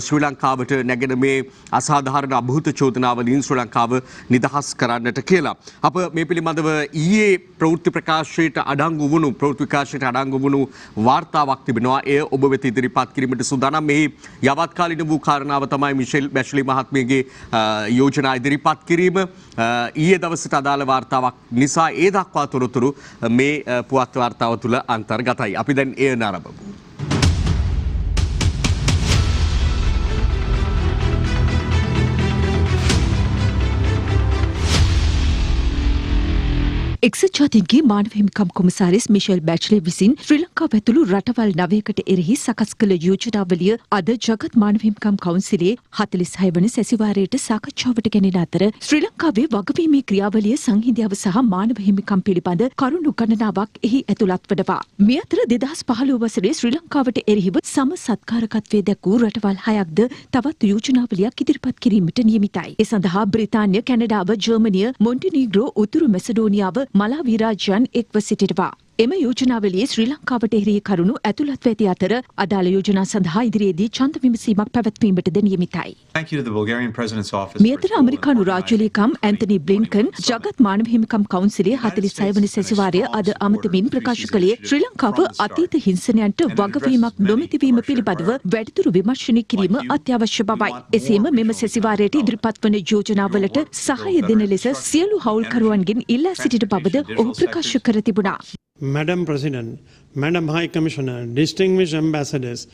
ශ්‍රී ලංකාවට නැගෙන මේ අසාධාරණ අභූත චෝදනාවලින් ශ්‍රී ලංකාව නිදහස් කරන්නට කියලා. අප මේ පිළිබඳව ඊයේ ප්‍රවෘත්ති ප්‍රකාශයට අඩංගු වුණු වාර්තාවක් තිබෙනවා. එය ඔබ වෙත ඉදිරිපත් කිරීමට සූදානම්. මෙහි යවත්කාලින වූ කාරණාව තමයි මිෂෙල් බැෂ්ලි මහත්මියගේ යෝජනා ඉදිරිපත් කිරීම. ඊයේ දවසට අදාළ වාර්තාවක් නිසා ඒ දක්වා තොරතුරු මේ පුවත් වාර්තාව තුළ අන්තර්ගතයි. අපි දැන් එය නරඹමු. එක්සත් ජාතීන්ගේ මානව හිමිකම් කොමසාරිස් මිෂෙල් බැච්ලේ විසින් ශ්‍රී ලංකාව ඇතුළු රටවල් 9කට එරෙහි සකස් කළ යෝජනාවලිය අද ජගත් මානව හිමිකම් කවුන්සිලයේ 46 වන සැසිවාරයට සාකච්ඡාවට ගැනෙන අතර ශ්‍රී ලංකාවේ වගවීමේ ක්‍රියාවලිය සංහිඳියාව සහ මානව හිමිකම් පිළිබඳ කරුණු ගණනාවක් එහි ඇතුළත් වනවා. මේ අතර 2015 වසරේ ශ්‍රී ලංකාවට එරෙහිව සම සත්කාරකත්වයේ දැක්වූ රටවල් 6ක්ද තවත් යෝජනාවලියක් ඉදිරිපත් කිරීමට නියමිතයි. ඒ සඳහා බ්‍රිතාන්‍ය, කැනඩාව, ජර්මනිය, මොන්ටිනීග්‍රෝ, උතුරු මැසඩෝනියාව, මලාවි රාජ්‍යයන් එක්ව සිටිනවා. එම යෝජනාවලියේ ශ්‍රී ලංකාවට එරෙහි කරුණු ඇතුළත්ව ඇති අතර අදාළ යෝජනා සඳහා ඉදිරියේදී ඡන්ද විමසීමක් පැවැත්වීමටද නියමිතයි. Thank you to the Bulgarian President's office. මේ අතර අමරිකානු රාජ්‍ය ලේකම් ඇන්තනි බ්ලින්කන් ජගත් මානව හිමිකම් කවුන්සිලේ 46 වන සැසිවාරය අද අමතමින් ප්‍රකාශ කළේ ශ්‍රී ලංකාව අතීත හිංසනයන්ට වගවීමක් නොමැතිවීම පිළිබඳව වැඩිදුර විමර්ශනය කිරීම අත්‍යවශ්‍ය බවයි. එසේම මෙම සැසිවාරයට ඉදිරිපත් වන යෝජනාවලට සහාය දෙන ලෙස සියලු හවුල්කරුවන්ගෙන් ඉල්ලා සිටින බවද ඔහු ප්‍රකාශ කර තිබුණා. Madam President, Madam High Commissioner, distinguished ambassadors,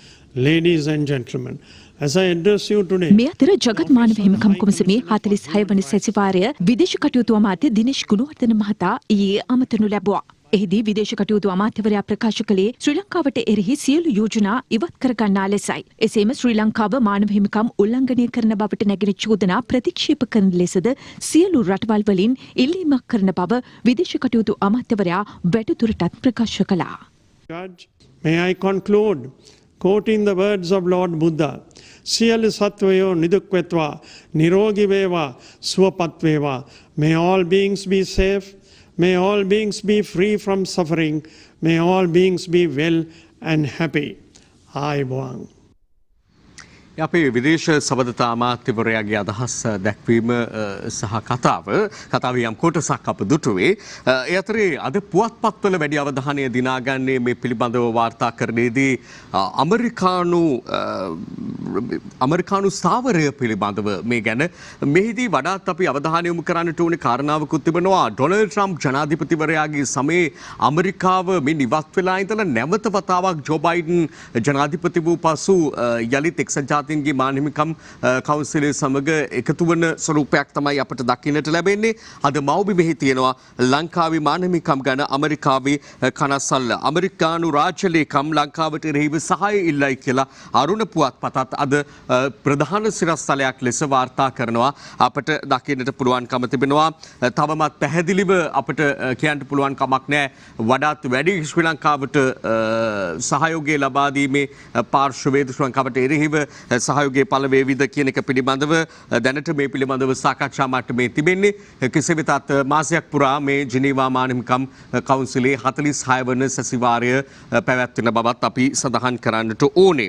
ladies and gentlemen, as I address you today, මේ අතර ජගත් මානව හිමිකම් කොමිසමේ 46 වන සැසිවාරය විදේශ කටයුතු අමාත්‍ය දිනේෂ් ගුණවර්ධන මහතා ඊයේ අමතනු ලැබුවා. එහිදී විදේශ කටයුතු අමාත්‍යවරයා ප්‍රකාශ කළේ ශ්‍රී ලංකාවට එරෙහි සියලු යෝජනා ඉවත් කර ගන්නා ලෙසයි. එසේම ශ්‍රී ලංකාව මානව හිමිකම් උල්ලංඝනය කරන බවට නැගෙන චෝදනා ප්‍රතික්ෂේප කරන ලෙසද සියලු රටවල් වලින් ඉල්ලීමක් කරන බව විදේශ කටයුතු අමාත්‍යවරයා වැඩිදුරටත් ප්‍රකාශ කළා. Judge, may I conclude quoting the words of Lord Buddha. සියලු සත්වයෝ නිදුක් වෙත්වා, නිරෝගී වේවා, සුවපත් වේවා. May all beings be safe. May all beings be free from suffering. May all beings be well and happy. ආයුබෝවන්. අපේ විදේශ සබඳතා අමාත්‍යවරයාගේ අදහස් දැක්වීම සහ කතාව යම් කොටසක් අප දුටුවේ. ඒ අතරේ අද පුවත්පත්වල වැඩි අවධානය දිනාගන්නේ මේ පිළිබඳව වාර්තාකරණයේදී අමරිකානු ස්ථාවරය පිළිබඳව මේ ගැන මෙහිදී වඩාත් අපි අවධානය යොමු කරන්නට ඕනේ කාරණාවකුත් තිබෙනවා. ඩොනල්ඩ් ට්‍රම්ප් ජනාධිපතිවරයාගේ සමයේ ඇමරිකාව මේ ඉවත් වෙලා ඉඳලා නැවත වතාවක් ජෝ බයිඩන් ජනාධිපති වූ පසු යලිත් එක්සත් ජාතීන්ගේ මානව හිමිකම් කවුන්සිලය සමග එකතු වන ස්වරූපයක් තමයි අපට දකින්නට ලැබෙන්නේ. අද මව්බිමෙහි තියෙනවා ලංකාවේ මානව හිමිකම් ගැන ඇමරිකාවේ කනස්සල්ල. ඇමරිකානු රාජ්‍ය ලේකම් ලංකාවට එරෙහිව සහාය ඉල්ලයි කියලා අරුණ පුවත්පතත් අද ප්‍රධාන සිරස්තලයක් ලෙස වාර්තා කරනවා. අපට දකින්නට පුළුවන්කම තිබෙනවා. තවමත් පැහැදිලිව අපට කියන්න පුළුවන් කමක් නැහැ. වඩාත් වැඩි ශ්‍රී ලංකාවට සහයෝගය ලබා දීමේ පාර්ශවයේද ශ්‍රී ලංකාවට එරෙහිව සහයෝගය පළ වේවිද කියන එක පිළිබඳව දැනට මේ පිළිබඳව සාකච්ඡා මට්ටමේ තිබෙන්නේ. කෙසේ වෙතත් මාසයක් පුරා මේ ජිනීවා මානව හිමිකම් කවුන්සිලේ 46 වන සැසිවාරය පැවැත්වෙන බවත් අපි සඳහන් කරන්නට ඕනේ.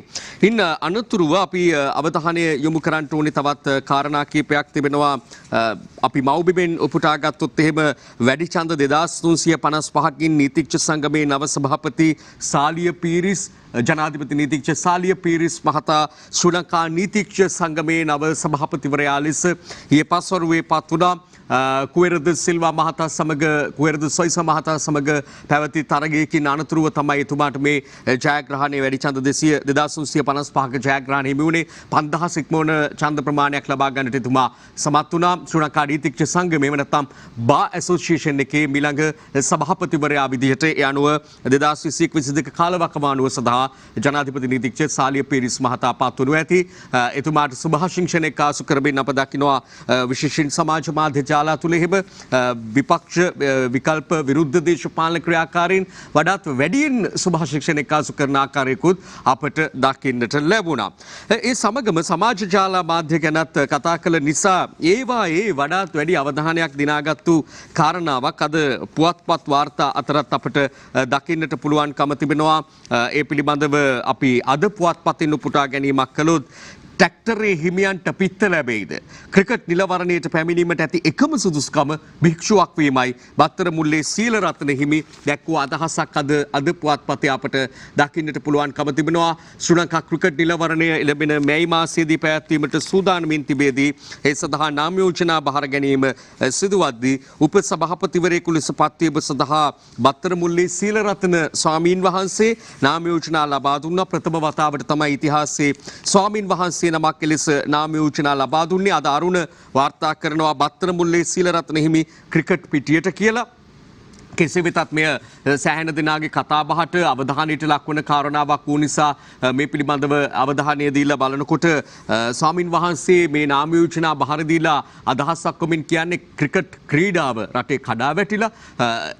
ඉන්න අනතුරුව අපි අවධානය යොමු කරන්නට ඕනේ තවත් කාරණා කීපයක් තිබෙනවා. අපි මව්බිමෙන් උපුටා ගත්තොත් එහෙම වැඩි ඡන්ද 2355කින් නීතිඥ සංගමේ නව සභාපති සාලිය පීරිස් ජනාධිපති නීතිඥ සාලිය පීරිස් මහතා ශ්‍රී ලංකා නීතිඥ සංගමේ නව සභාපතිවරයා ලෙස ඊයේ පස්වරුවේ පත් වුණා. කුවරද සිල්වා මහතා සමග කුවරද සොයිස මහතා සමග පැවති තරගයකින් අනතුරුව තමයි එතුමාට මේ ජයග්‍රහණය වැඩි ඡන්ද 2355ක ජයග්‍රහණය හිමි වුණේ. 5000 ඉක්මවන ඡන්ද ප්‍රමාණයක් ලබා ගන්නට එතුමා සමත් වුණා. ශ්‍රී ලංකා නීතිඥ සංගමේ නැත්නම් බා ඇසෝසියේෂන් එකේ ඊළඟ සභාපතිවරයා විදිහට ඒ අනුව 2021-22 කාලවකවානුව සඳහා ජනාධිපති නීතිඥ සාලිය පීරිස් මහතා පත් වනු ඇති. එතුමාට සුභාශිංසනයක් ආසු කරමින් අප දකිනවා විශේෂයෙන් සමාජ මාධ්‍ය ජාලා තුළ එහෙම විපක්ෂ විකල්ප විරුද්ධ දේශපාලන ක්‍රියාකාරීන් වඩාත් වැඩියෙන් සුභාශිංසනයක් ආසු කරන ආකාරයකුත් අපට දකින්නට ලැබුණා. ඒ සමගම සමාජ ජාලා මාධ්‍ය ගැනත් කතා කළ නිසා ඒවායේ වඩාත් වැඩි අවධානයක් දිනාගත්තු කාරණාවක් අද පුවත්පත් වාර්තා අතරත් අපට දකින්නට පුළුවන්කම තිබෙනවා. ඒ පිළිබඳව අපි අද පුවත්පතින් උපුටා ගැනීමක් කළොත් ට්‍රැක්ටරේ හිමියන්ට පිත්ත ලැබෙයිද? ක්‍රිකට් නිලවරණයට පැමිණීමට ඇති එකම සුදුසුකම භික්ෂුවක් වීමයි. බත්තර මුල්ලේ සීලරත්න හිමි දැක්වූ අදහසක් අද පුවත්පතේ අපට දකින්නට පුළුවන්කම තිබෙනවා. ශ්‍රී ලංකා ක්‍රිකට් නිලවරණය ලැබෙන මැයි මාසයේදී පැවැත්වීමට සූදානමින් තිබේදී ඒ සඳහා නාම යෝජනා බහර ගැනීම සිදුවද්දී උපසභාපතිවරයෙකු ලෙස පත්වීම සඳහා බත්තර මුල්ලේ සීලරත්න ස්වාමීන් වහන්සේ නාම යෝජනා ලබා දුන්නා. ප්‍රථම වතාවට තමයි ඉතිහාසයේ ස්වාමීන් වහන්සේ නමක් ලෙස නාම යෝජනා ලබා දුන්නේ. අද අරුණ වාර්තා කරනවා බත්තර මුල්ලේ සීලරත්න හිමි ක්‍රිකට් පිටියට කියලා. කෙසේ වෙතත් මෙය සෑහෙන දෙනාගේ කතාබහට අවධානයට ලක්වන කාරණාවක් වූ නිසා මේ පිළිබඳව අවධානය දීලා බලනකොට ස්වාමින් වහන්සේ මේ නාම යෝජනා බහර දීලා අදහසක් කොමින් කියන්නේ ක්‍රිකට් ක්‍රීඩාව රටේ කඩා වැටිලා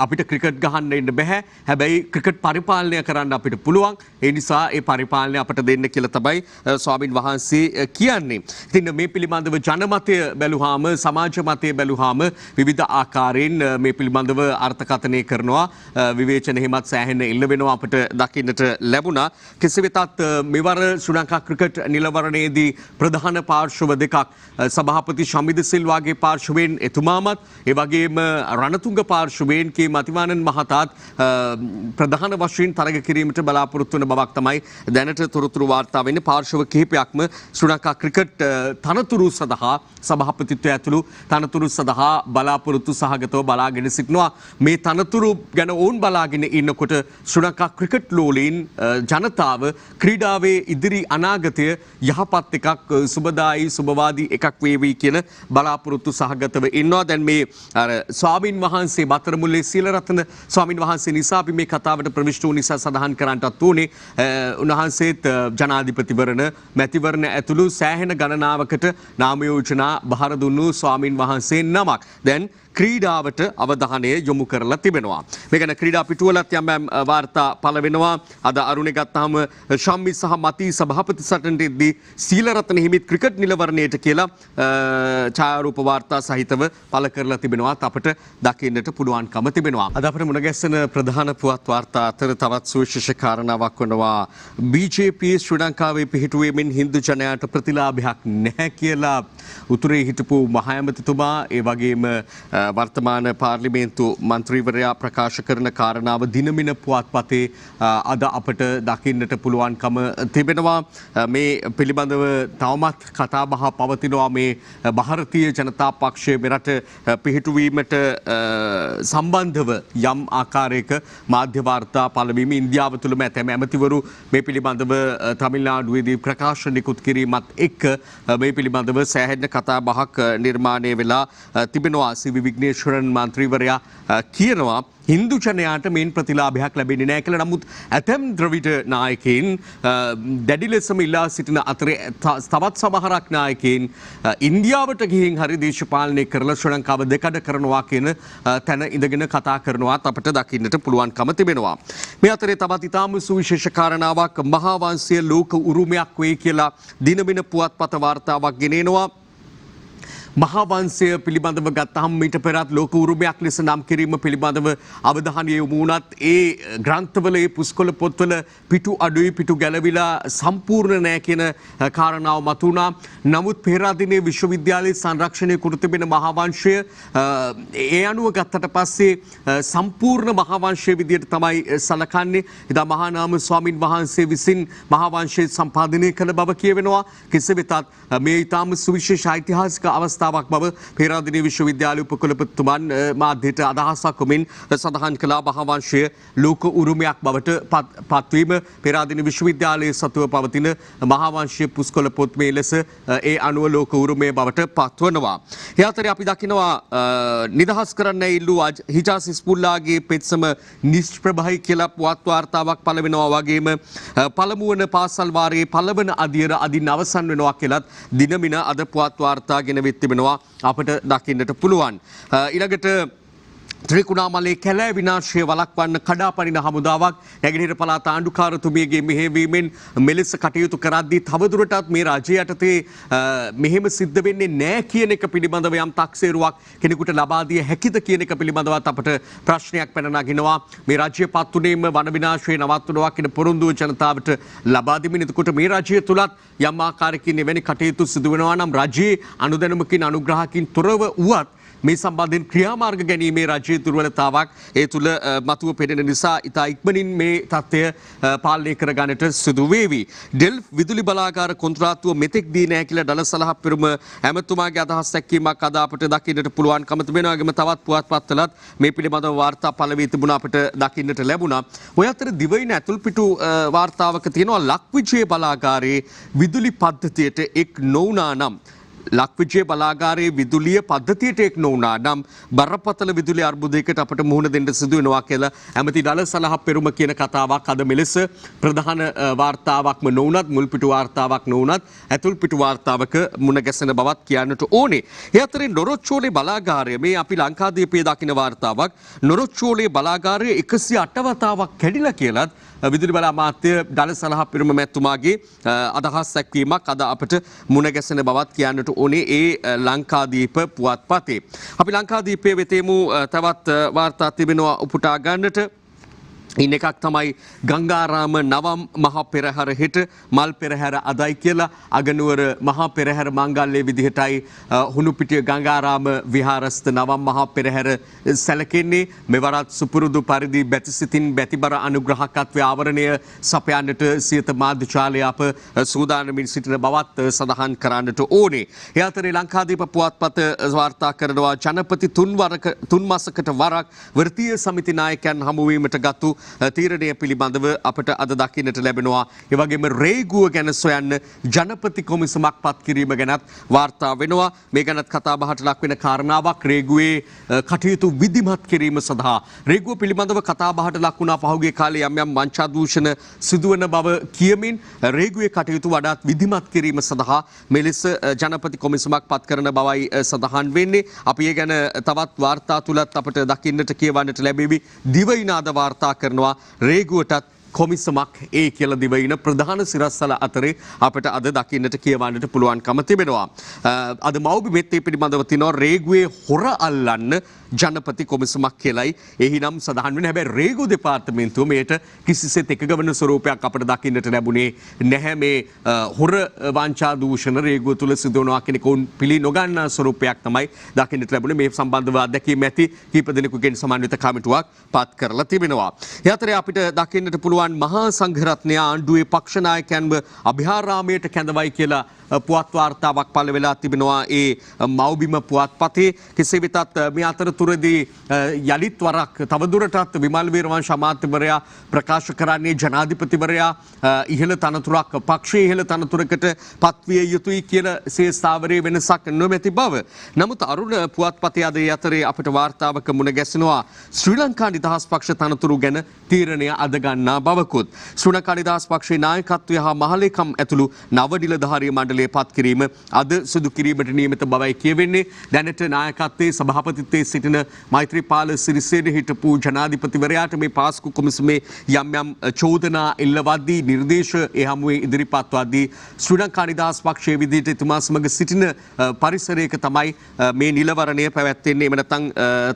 අපිට ක්‍රිකට් ගහන්න ඉන්න බෑ. හැබැයි ක්‍රිකට් පරිපාලනය කරන්න අපිට පුළුවන්. ඒ නිසා ඒ පරිපාලනය අපට දෙන්න කියලා තමයි ස්වාමින් වහන්සේ කියන්නේ. ඉතින් මේ පිළිබඳව ජනමතය බැලුවාම සමාජ මතය බැලුවාම විවිධ ආකාරයෙන් මේ පිළිබඳව අර්ථකථන ඝාතනය කරනවා විවේචන හිමත් සෑහෙන එල්ල වෙනවා අපිට දකින්නට ලැබුණා. කෙසේ වෙතත් මෙවර ශ්‍රී ලංකා ක්‍රිකට් නිලවරණයේදී ප්‍රධාන පාර්ශ්ව දෙකක් සභාපති ශමිද සිල්වාගේ පාර්ශවයෙන් එතුමාමත් ඒ වගේම රණතුංග පාර්ශවයෙන් කේ මතිවානන් මහතාත් ප්‍රධාන වශයෙන් තරග කිරීමට බලාපොරොත්තු වන බවක් තමයි දැනට තොරතුරු වාර්තා වෙන්නේ. පාර්ශව කිහිපයක්ම ශ්‍රී ලංකා ක්‍රිකට් තනතුරු සඳහා සභාපතිත්වය ඇතුළු තනතුරු සඳහා බලාපොරොත්තු සහගතව බලාගෙන සිටිනවා. මේ තනතුරු ගැන ඔවුන් බලාගෙන ඉන්නකොට ශ්‍රී ලංකා ක්‍රිකට් ලෝලීන් ජනතාව ක්‍රීඩාවේ ඉදිරි අනාගතය යහපත් එකක් සුබදායි සුබවාදී එකක් වේවි කියන බලාපොරොත්තු සහගතව ඉන්නවා. දැන් මේ ස්වාමින් වහන්සේ බතරමුල්ලේ සීලරත්න ස්වාමින් වහන්සේ නිසා අපි මේ කතාවට ප්‍රවිෂ්ඨ වූ නිසා සඳහන් කරන්නටත් උනේ උන්වහන්සේත් ජනාධිපතිවරණ මැතිවරණ ඇතුළු සෑහෙන ගණනාවකට නාම යෝජනා බහර දුන්නු ස්වාමින් වහන්සේ නමක් දැන් ක්‍රීඩාවට අවධානය යොමු කරලා තිබෙනවා. මේ ගැන ක්‍රීඩා පිටුවලත් යම් වාර්තා පළ වෙනවා. අද අරුණේ ගත්තාම ශම්මි සහ මති සභාපති සටනේදී සීලරත්න හිමිත් ක්‍රිකට් නිලවරණයට කියලා ඡායාරූප වාර්තා සහිතව පළ කරලා තිබෙනවා. අපට දකින්නට පුළුවන්කම තිබෙනවා. අද අපිට මුණ ගැසෙන ප්‍රධාන පුවත් වාර්තා අතර තවත් සුවිශේෂ කාරණාවක් වනවා BJP ශ්‍රී ලංකාවේ පිහිටුවීමෙන් හින්දු ජනයාට ප්‍රතිලාභයක් නැහැ කියලා උතුරේ හිටපු මහ ඇමතිතුමා ඒ වගේම වර්තමාන පාර්ලිමේන්තු මන්ත්‍රීවරයා ප්‍රකාශ කරන කාරණාව දිනමින පුවත්පතේ අද අපට දකින්නට පුළුවන්කම තිබෙනවා. මේ පිළිබඳව තවමත් කතාබහ පවතිනවා. මේ ಭಾರತೀಯ ජනතා පක්ෂය මෙරට පිහිටුවීමට සම්බන්ධව යම් ආකාරයක මාධ්‍ය වාර්තා පළවීම ඉන්දියාව තුළම ඇතැම් ඇමතිවරු මේ පිළිබඳව තමිල්නාඩුවේදී ප්‍රකාශ නිකුත් කිරීමත් එක්ක මේ පිළිබඳව සෑහෙන කතාබහක් නිර්මාණය වෙලා තිබෙනවා. විග්නේශ්වරන් මන්ත්‍රීවරයා කියනවා හින්දු ජනයාට මේන් ප්‍රතිලාභයක් ලැබෙන්නේ නැහැ කියලා. නමුත් ඇතැම් ද්‍රවිඩ නායකයින් දැඩි ලෙසම ඉල්ලා සිටින අතරේ තවත් සමහරක් නායකයින් ඉන්දියාවට ගිහින් හරි දේශපාලනය කරලා ශ්‍රී ලංකාව දෙකඩ කරනවා කියන තැන ඉඳගෙන කතා කරනවාත් අපට දකින්නට පුළුවන්කම තිබෙනවා. මේ අතරේ තවත් ඉතාම සුවිශේෂ කාරණාවක් මහා වංශීය ලෝක උරුමයක් වෙයි කියලා දිනමින පුවත්පත වාර්තාවක් ගෙනෙනවා. මහා වංශය පිළිබඳව ගත්තහම ඊට පෙරත් ලෝක උරුමයක් ලෙස නම් කිරීම පිළිබඳව අවධානය යොමු වුණත් ඒ ග්‍රන්ථවල ඒ පුස්කොළ පොත්වල පිටු අඩුයි පිටු ගැලවිලා සම්පූර්ණ නැහැ කියන කාරණාව මතුවුණා. නමුත් පෙරාදිනේ විශ්වවිද්‍යාලයේ සංරක්ෂණය කර තිබෙන මහා වංශය ඒ අනුව ගත්තට පස්සේ සම්පූර්ණ මහා වංශය විදියට තමයි සලකන්නේ. එදා මහා නාම ස්වාමින් වහන්සේ විසින් මහා වංශය සම්පාදනය කළ බව කියවෙනවා. කෙසේ වෙතත් මේ ඊටාම සුවිශේෂ ඓතිහාසික අවස්ථාවක් බව පේරාදෙණිය විශ්වවිද්‍යාලය උපකුලපතිතුමන් මාධ්‍යට අදහසක් වමින් සඳහන් කළා. මහා වංශය ලෝක උරුමයක් බවට පත්වීම පේරාදෙණිය විශ්වවිද්‍යාලයේ සතුව පවතින මහා වංශීය පුස්කොළ පොත් මේ ලෙස ඒ අනුව ලෝක උරුමය බවට පත්වනවා. ඒ අතරේ අපි දකිනවා නිදහස් කරන්න ඉල්ලූ හිජාස් හිස්බුල්ලාගේ පෙත්සම නිෂ්ප්‍රභයි කියලා පුවත් වාර්තාවක් පළ වෙනවා. වගේම පළමු වන පාසල් වාරයේ පළවන අදියර අදින් අවසන් වෙනවා කියලත් දිනමින අද පුවත් වාර්තා ගෙනවිත් තිබෙනවා අපට දකින්නට පුළුවන්. ඊළඟට ත්‍රිකුණාමලේ කැලෑ විනාශය වළක්වන්න කඩාපනින හමුදාවක් නැගෙනහිර පළාත ආණ්ඩුකාරතුමියගේ මෙහෙයවීමෙන් මෙලෙස කටයුතු කරද්දී තවදුරටත් මේ රජය යටතේ මෙහෙම සිද්ධ වෙන්නේ නැහැ කියන එක පිළිබඳව යම් තක්සේරුවක් කෙනෙකුට ලබා දිය හැකිද කියන එක පිළිබඳවත් අපට ප්‍රශ්නයක් පැන නගිනවා. මේ රජය පත්තුනේම වන විනාශය නවත්වනවා කියන පොරොන්දුව ජනතාවට ලබා දෙමින් එතකොට මේ රජය තුලත් යම් ආකාරයකින් එවැනි කටයුතු සිදු වෙනවා නම් රජයේ අනුදැනුමකින් අනුග්‍රහකින් තොරව වුවත් මේ සම්බන්ධයෙන් ක්‍රියාමාර්ග ගැනීමේ රජයේ දුර්වලතාවක් ඒ තුළ මතුව පෙනෙන නිසා ඉතා ඉක්මනින් මේ තත්ත්වය පාලනය කර ගන්නට සිදු වේවි. ඩෙල්ෆ් විදුලි බලාගාර කොන්ත්‍රාත්තුව මෙතෙක් දී නැහැ කියලා ඩල සලහ පෙරුම ඇමතුමාගේ අදහස් දැක්වීමක් අද අපට දකින්නට පුළුවන්කම තිබෙනවා. වගේම තවත් පුවත්පත්වලත් මේ පිළිබඳව වාර්තා පළ වී තිබුණා අපට දකින්නට ලැබුණා. ඔය අතර දිවයින ඇතුල්පිටු වාර්තාවක තියෙනවා ලක්විජය බලාගාරයේ විදුලි පද්ධතියට එක් නොවුණා නම් ලක්විජය බලාගාරයේ විදුලිය පද්ධතියට එක් නොවුණා නම් බරපතල විදුලි අර්බුදයකට අපට මුහුණ දෙන්න සිදු වෙනවා කියලා ඇමති ඩල සලහ පෙරුම කියන කතාවක් අද මෙලෙස ප්‍රධාන වාර්තාවක්ම නොවුණත් මුල්පිටු වාර්තාවක් නොවුණත් ඇතුල්පිටු වාර්තාවක මුණ ගැසෙන බවත් කියන්නට ඕනේ. ඒ අතරේ නොරොච්චෝලේ බලාගාරය මේ අපි ලංකාදීපයේ දකින වාර්තාවක් නොරොච්චෝලේ බලාගාරය 108 වතාවක් කැඩිලා කියලත් විදුලි බල අමාත්‍ය ඩල සලහ පෙරුම මැතිතුමාගේ අදහස් දැක්වීමක් අද අපට මුණ ගැසෙන බවත් කියන්නට ඕනේ ඒ ලංකාදීප පුවත්පතේ. අපි ලංකාදීපයේ වෙතෙමු තවත් වාර්තා තිබෙනවා උපුටා ගන්නට. ඉන්න එකක් තමයි ගංගාරාම නවම් මහා පෙරහැර හෙට මල් පෙරහැර අදයි කියලා අගනුවර මහා පෙරහැර මංගල්‍යයේ විදිහටයි හුණුපිටිය ගංගාරාම විහාරස්ථ නවම් මහා පෙරහැර සැලකෙන්නේ. මෙවරත් සුපුරුදු පරිදි බැතිසිතින් බැතිබර අනුග්‍රහකත්වයේ ආවරණය සපයන්නට සියත මාධ්‍යජාලය අප සූදානමින් සිටින බවත් සඳහන් කරන්නට ඕනේ. ඒ අතරේ ලංකාදීප පුවත්පත වාර්තා කරනවා ජනපති තුන් මාසකට වරක් වෘත්තීය සමිති නායකයන් හමුවීමට ගත්තු තීරණය පිළිබඳව අපට අද දකින්නට ලැබෙනවා. ඒ වගේම රේගුව ගැන සොයන්න ජනපති කොමිසමක් පත් කිරීම ගැනත් වාර්තා වෙනවා. මේ ගැනත් කතා බහට ලක් වෙන කාරණාවක් රේගුවේ කටයුතු විධිමත් කිරීම සඳහා රේගුව පිළිබඳව කතා බහට ලක් වුණා පහුගිය කාලේ යම් වංචා දූෂණ සිදුවන බව කියමින් රේගුවේ කටයුතු වඩාත් විධිමත් කිරීම සඳහා මෙලෙස ජනපති කොමිසමක් පත් කරන බවයි සඳහන් වෙන්නේ. අපි ඒ ගැන තවත් වාර්තා තුලත් අපට දකින්නට කියවන්නට ලැබෙවි. දිවයිනාද වාර්තා කරනවා රේගුවටත් කොමිසමක් ඒ කියලා දිවයින ප්‍රධාන සිරස්වල අතරේ අපට අද දකින්නට කියවන්නට පුළුවන්කම තිබෙනවා. අද මව්බිමෙත් ඒ පිළිබඳව තිනවා රේගුවේ හොර අල්ලන්න ජනපති කොමිසමක් කියලයි එහිනම් සඳහන් වෙන. හැබැයි රේගු දෙපාර්තමේන්තුව මේට කිසිසේත් එකග වෙන ස්වරූපයක් අපට දකින්නට ලැබුණේ නැහැ. මේ හොර වංචා දූෂණ රේගුව තුල සිදුවනවා කියන එක උන් පිළි නොගන්නා ස්වරූපයක් තමයි දකින්නට ලැබුණේ. මේ සම්බන්ධව අත්දැකීම් ඇති කීප දෙනෙකුගෙන් සමන්විත කමිටුවක් පත් කරලා තිබෙනවා. ඒ අතරේ අපිට දකින්නට පුළුවන් මහා සංඝරත්නය ආණ්ඩුවේ පක්ෂ නායකයන්ව අභයාරාමයට කැඳවයි කියලා පුවත් වාර්තාවක් පළ වෙලා තිබෙනවා ඒ මව්බිම පුවත්පතේ. කෙසේ වෙතත් මේ අතරතුරදී යලිත් වරක් තවදුරටත් විමල් වීරවංශ අමාත්‍යවරයා ප්‍රකාශ කරන්නේ ජනාධිපතිවරයා ඉහළ තනතුරක් පක්ෂයේ ඉහළ තනතුරකට පත්විය යුතුයි කියලා ශේෂ්ඨාවරයේ වෙනසක් නොමැති බව. නමුත් අරුණ පුවත්පතේ අද අතරේ අපිට වාර්තාවක මුණ ගැසෙනවා ශ්‍රී ලංකා නිදහස් පක්ෂ තනතුරු ගැන තීරණය අද ගන්නා බවකුත්. ශ්‍රී ලංකා නිදහස් පක්ෂයේ නායකත්වය හා මහලේකම් ඇතුළු නව නිලධාරී මණ්ඩලය පත් කිරීම අද සිදු කිරීමට නියමිත බවයි කියවෙන්නේ. දැනට නායකත්වයේ සභාපතිත්වයේ සිටින මෛත්‍රීපාල සිරිසේන හිටපු ජනාධිපතිවරයාට මේ පාස්කු කොමිසමේ යම් චෝදනා එල්ලවද්දී නිර්දේශ ඒ හමුවේ ඉදිරිපත් වද්දී ශ්‍රී ලංකා නිදහස් පක්ෂයේ විදිහට එතුමා සමග සිටින පරිසරයක තමයි මේ නිලවරණය පැවැත්වෙන්නේ. එම නැත්නම්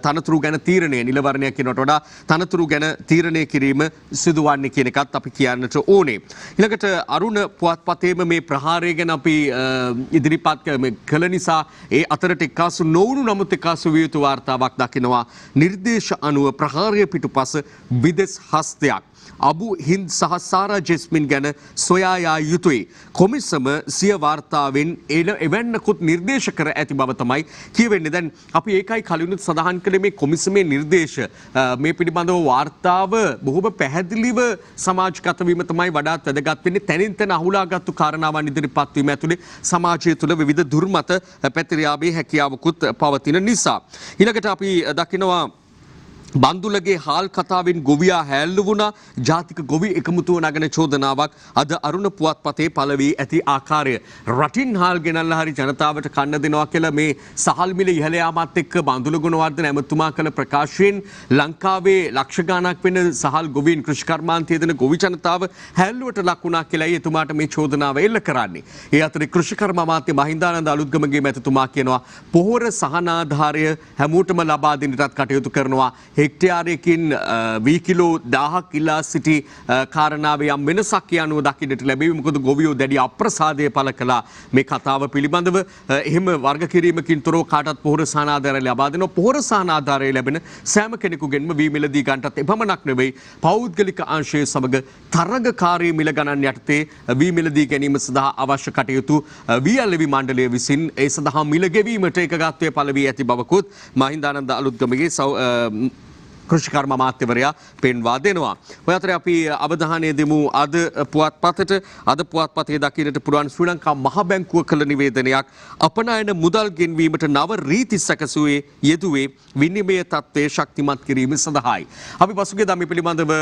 තනතුරු ගැන තීරණය නිලවරණය කියනට වඩා තනතුරු ගැන තීරණය කිරීම සිදුවන්නේ කියන එකත් අපි කියන්නට ඕනේ. ඊළඟට අරුණ පුවත්පතේම මේ ප්‍රහාරය ගැන අපි ඉදිරිපත් කළ නිසා ඒ අතරට එක්කාසු නොවුණු නමුත් එක්කාසු විය යුතු වාර්තාවක් දකිනවා. නිර්දේශ අනුව ප්‍රහාරය පිටුපස විදෙස් හස්තයක් අබු හින්ද් සහ සාරා ජෙස්මින් ගැන සොයා යා යුතුයි. කොමිසම සිය වාර්තාවෙන් එවැන්නකුත් නිර්දේශ කර ඇති බව තමයි කියවෙන්නේ. දැන් අපි ඒකයි කලිනුත් සඳහන් කළේ මේ කොමිසමේ නිර්දේශ මේ පිළිබඳව වාර්තාව බොහොම පැහැදිලිව සමාජගත වීම තමයි වඩාත් වැදගත් වෙන්නේ. තැනින් තැන අහුලාගත්තු කාරණාවන් ඉදිරිපත් වීම ඇතුලේ සමාජය තුළ විවිධ දුර්මත පැතිර යාමේ හැකියාවකුත් පවතින නිසා. ඊළඟට අපි දකිනවා බන්දුලගේ හාල් කතාවෙන් ගොවියා හැල්ලු වුණා. ජාතික ගොවි එකමුතුව නගන චෝදනාවක් අද අරුණ පුවත්පතේ පළ වී ඇති ආකාරය. රටින් හාල් ගෙනල්ලා හරි ජනතාවට කන්න දෙනවා කියලා මේ සහල් මිල ඉහළ යාමත් එක්ක බන්දුල ගුණවර්ධන ඇමතුමා කළ ප්‍රකාශයෙන් ලංකාවේ ලක්ෂ ගණනක් වෙන සහල් ගොවීන් කෘෂිකර්මාන්තයේ දෙන ගොවි ජනතාව හැල්ලුවට ලක් වුණා කියලායි එතුමාට මේ චෝදනාව එල්ල කරන්නේ. ඒ අතරේ කෘෂිකර්ම අමාත්‍ය මහින්දානන්ද අලුත්ගමගේ මැතිතුමා කියනවා පොහොර සහනාධාරය හැමෝටම ලබා දෙන්නටත් කටයුතු කරනවා. හෙක්ටයාරයකින් වී කිලෝ 1000ක් ඉල්ලා සිටි කාරණාවේ යම් වෙනසක් යනුව දකින්නට ලැබෙවි. මොකද ගොවියෝ දැඩි අප්‍රසාදය පළ කළා මේ කතාව පිළිබඳව. එහෙම වර්ග කිරීමකින් තොරව කාටත් පොහොර සහනාධාරය ලබා දෙනවා. පොහොර සහනාධාරය ලැබෙන සෑම කෙනෙකුගෙන්ම වී මිලදී ගන්නටත් එපමණක් නෙවෙයි පෞද්ගලික අංශය සමග තරගකාරී මිල ගණන් යටතේ වී මිලදී ගැනීම සඳහා අවශ්‍ය කටයුතු වී අලෙවි මණ්ඩලය විසින් ඒ සඳහා මිල ගෙවීමට එකගත්වයේ පළ වී ඇති බවකුත් මහින්දානන්ද අලුත්ගමගේ කෘෂිකර්ම අමාත්‍යවරයා පෙන්වා දෙනවා. ඔය අතරේ අපි අවධානය දෙමු අද පුවත්පතට. අද පුවත්පතේ දකින්නට පුළුවන් ශ්‍රී ලංකා මහ බැංකුව කළ නිවේදනයක් අපනයන මුදල් ගෙන්වීමට නව රීති සැකසුවේ යෙදුවේ විනිමය තත්ත්වය ශක්තිමත් කිරීම සඳහායි. අපි පසුගියදා මේ පිළිබඳව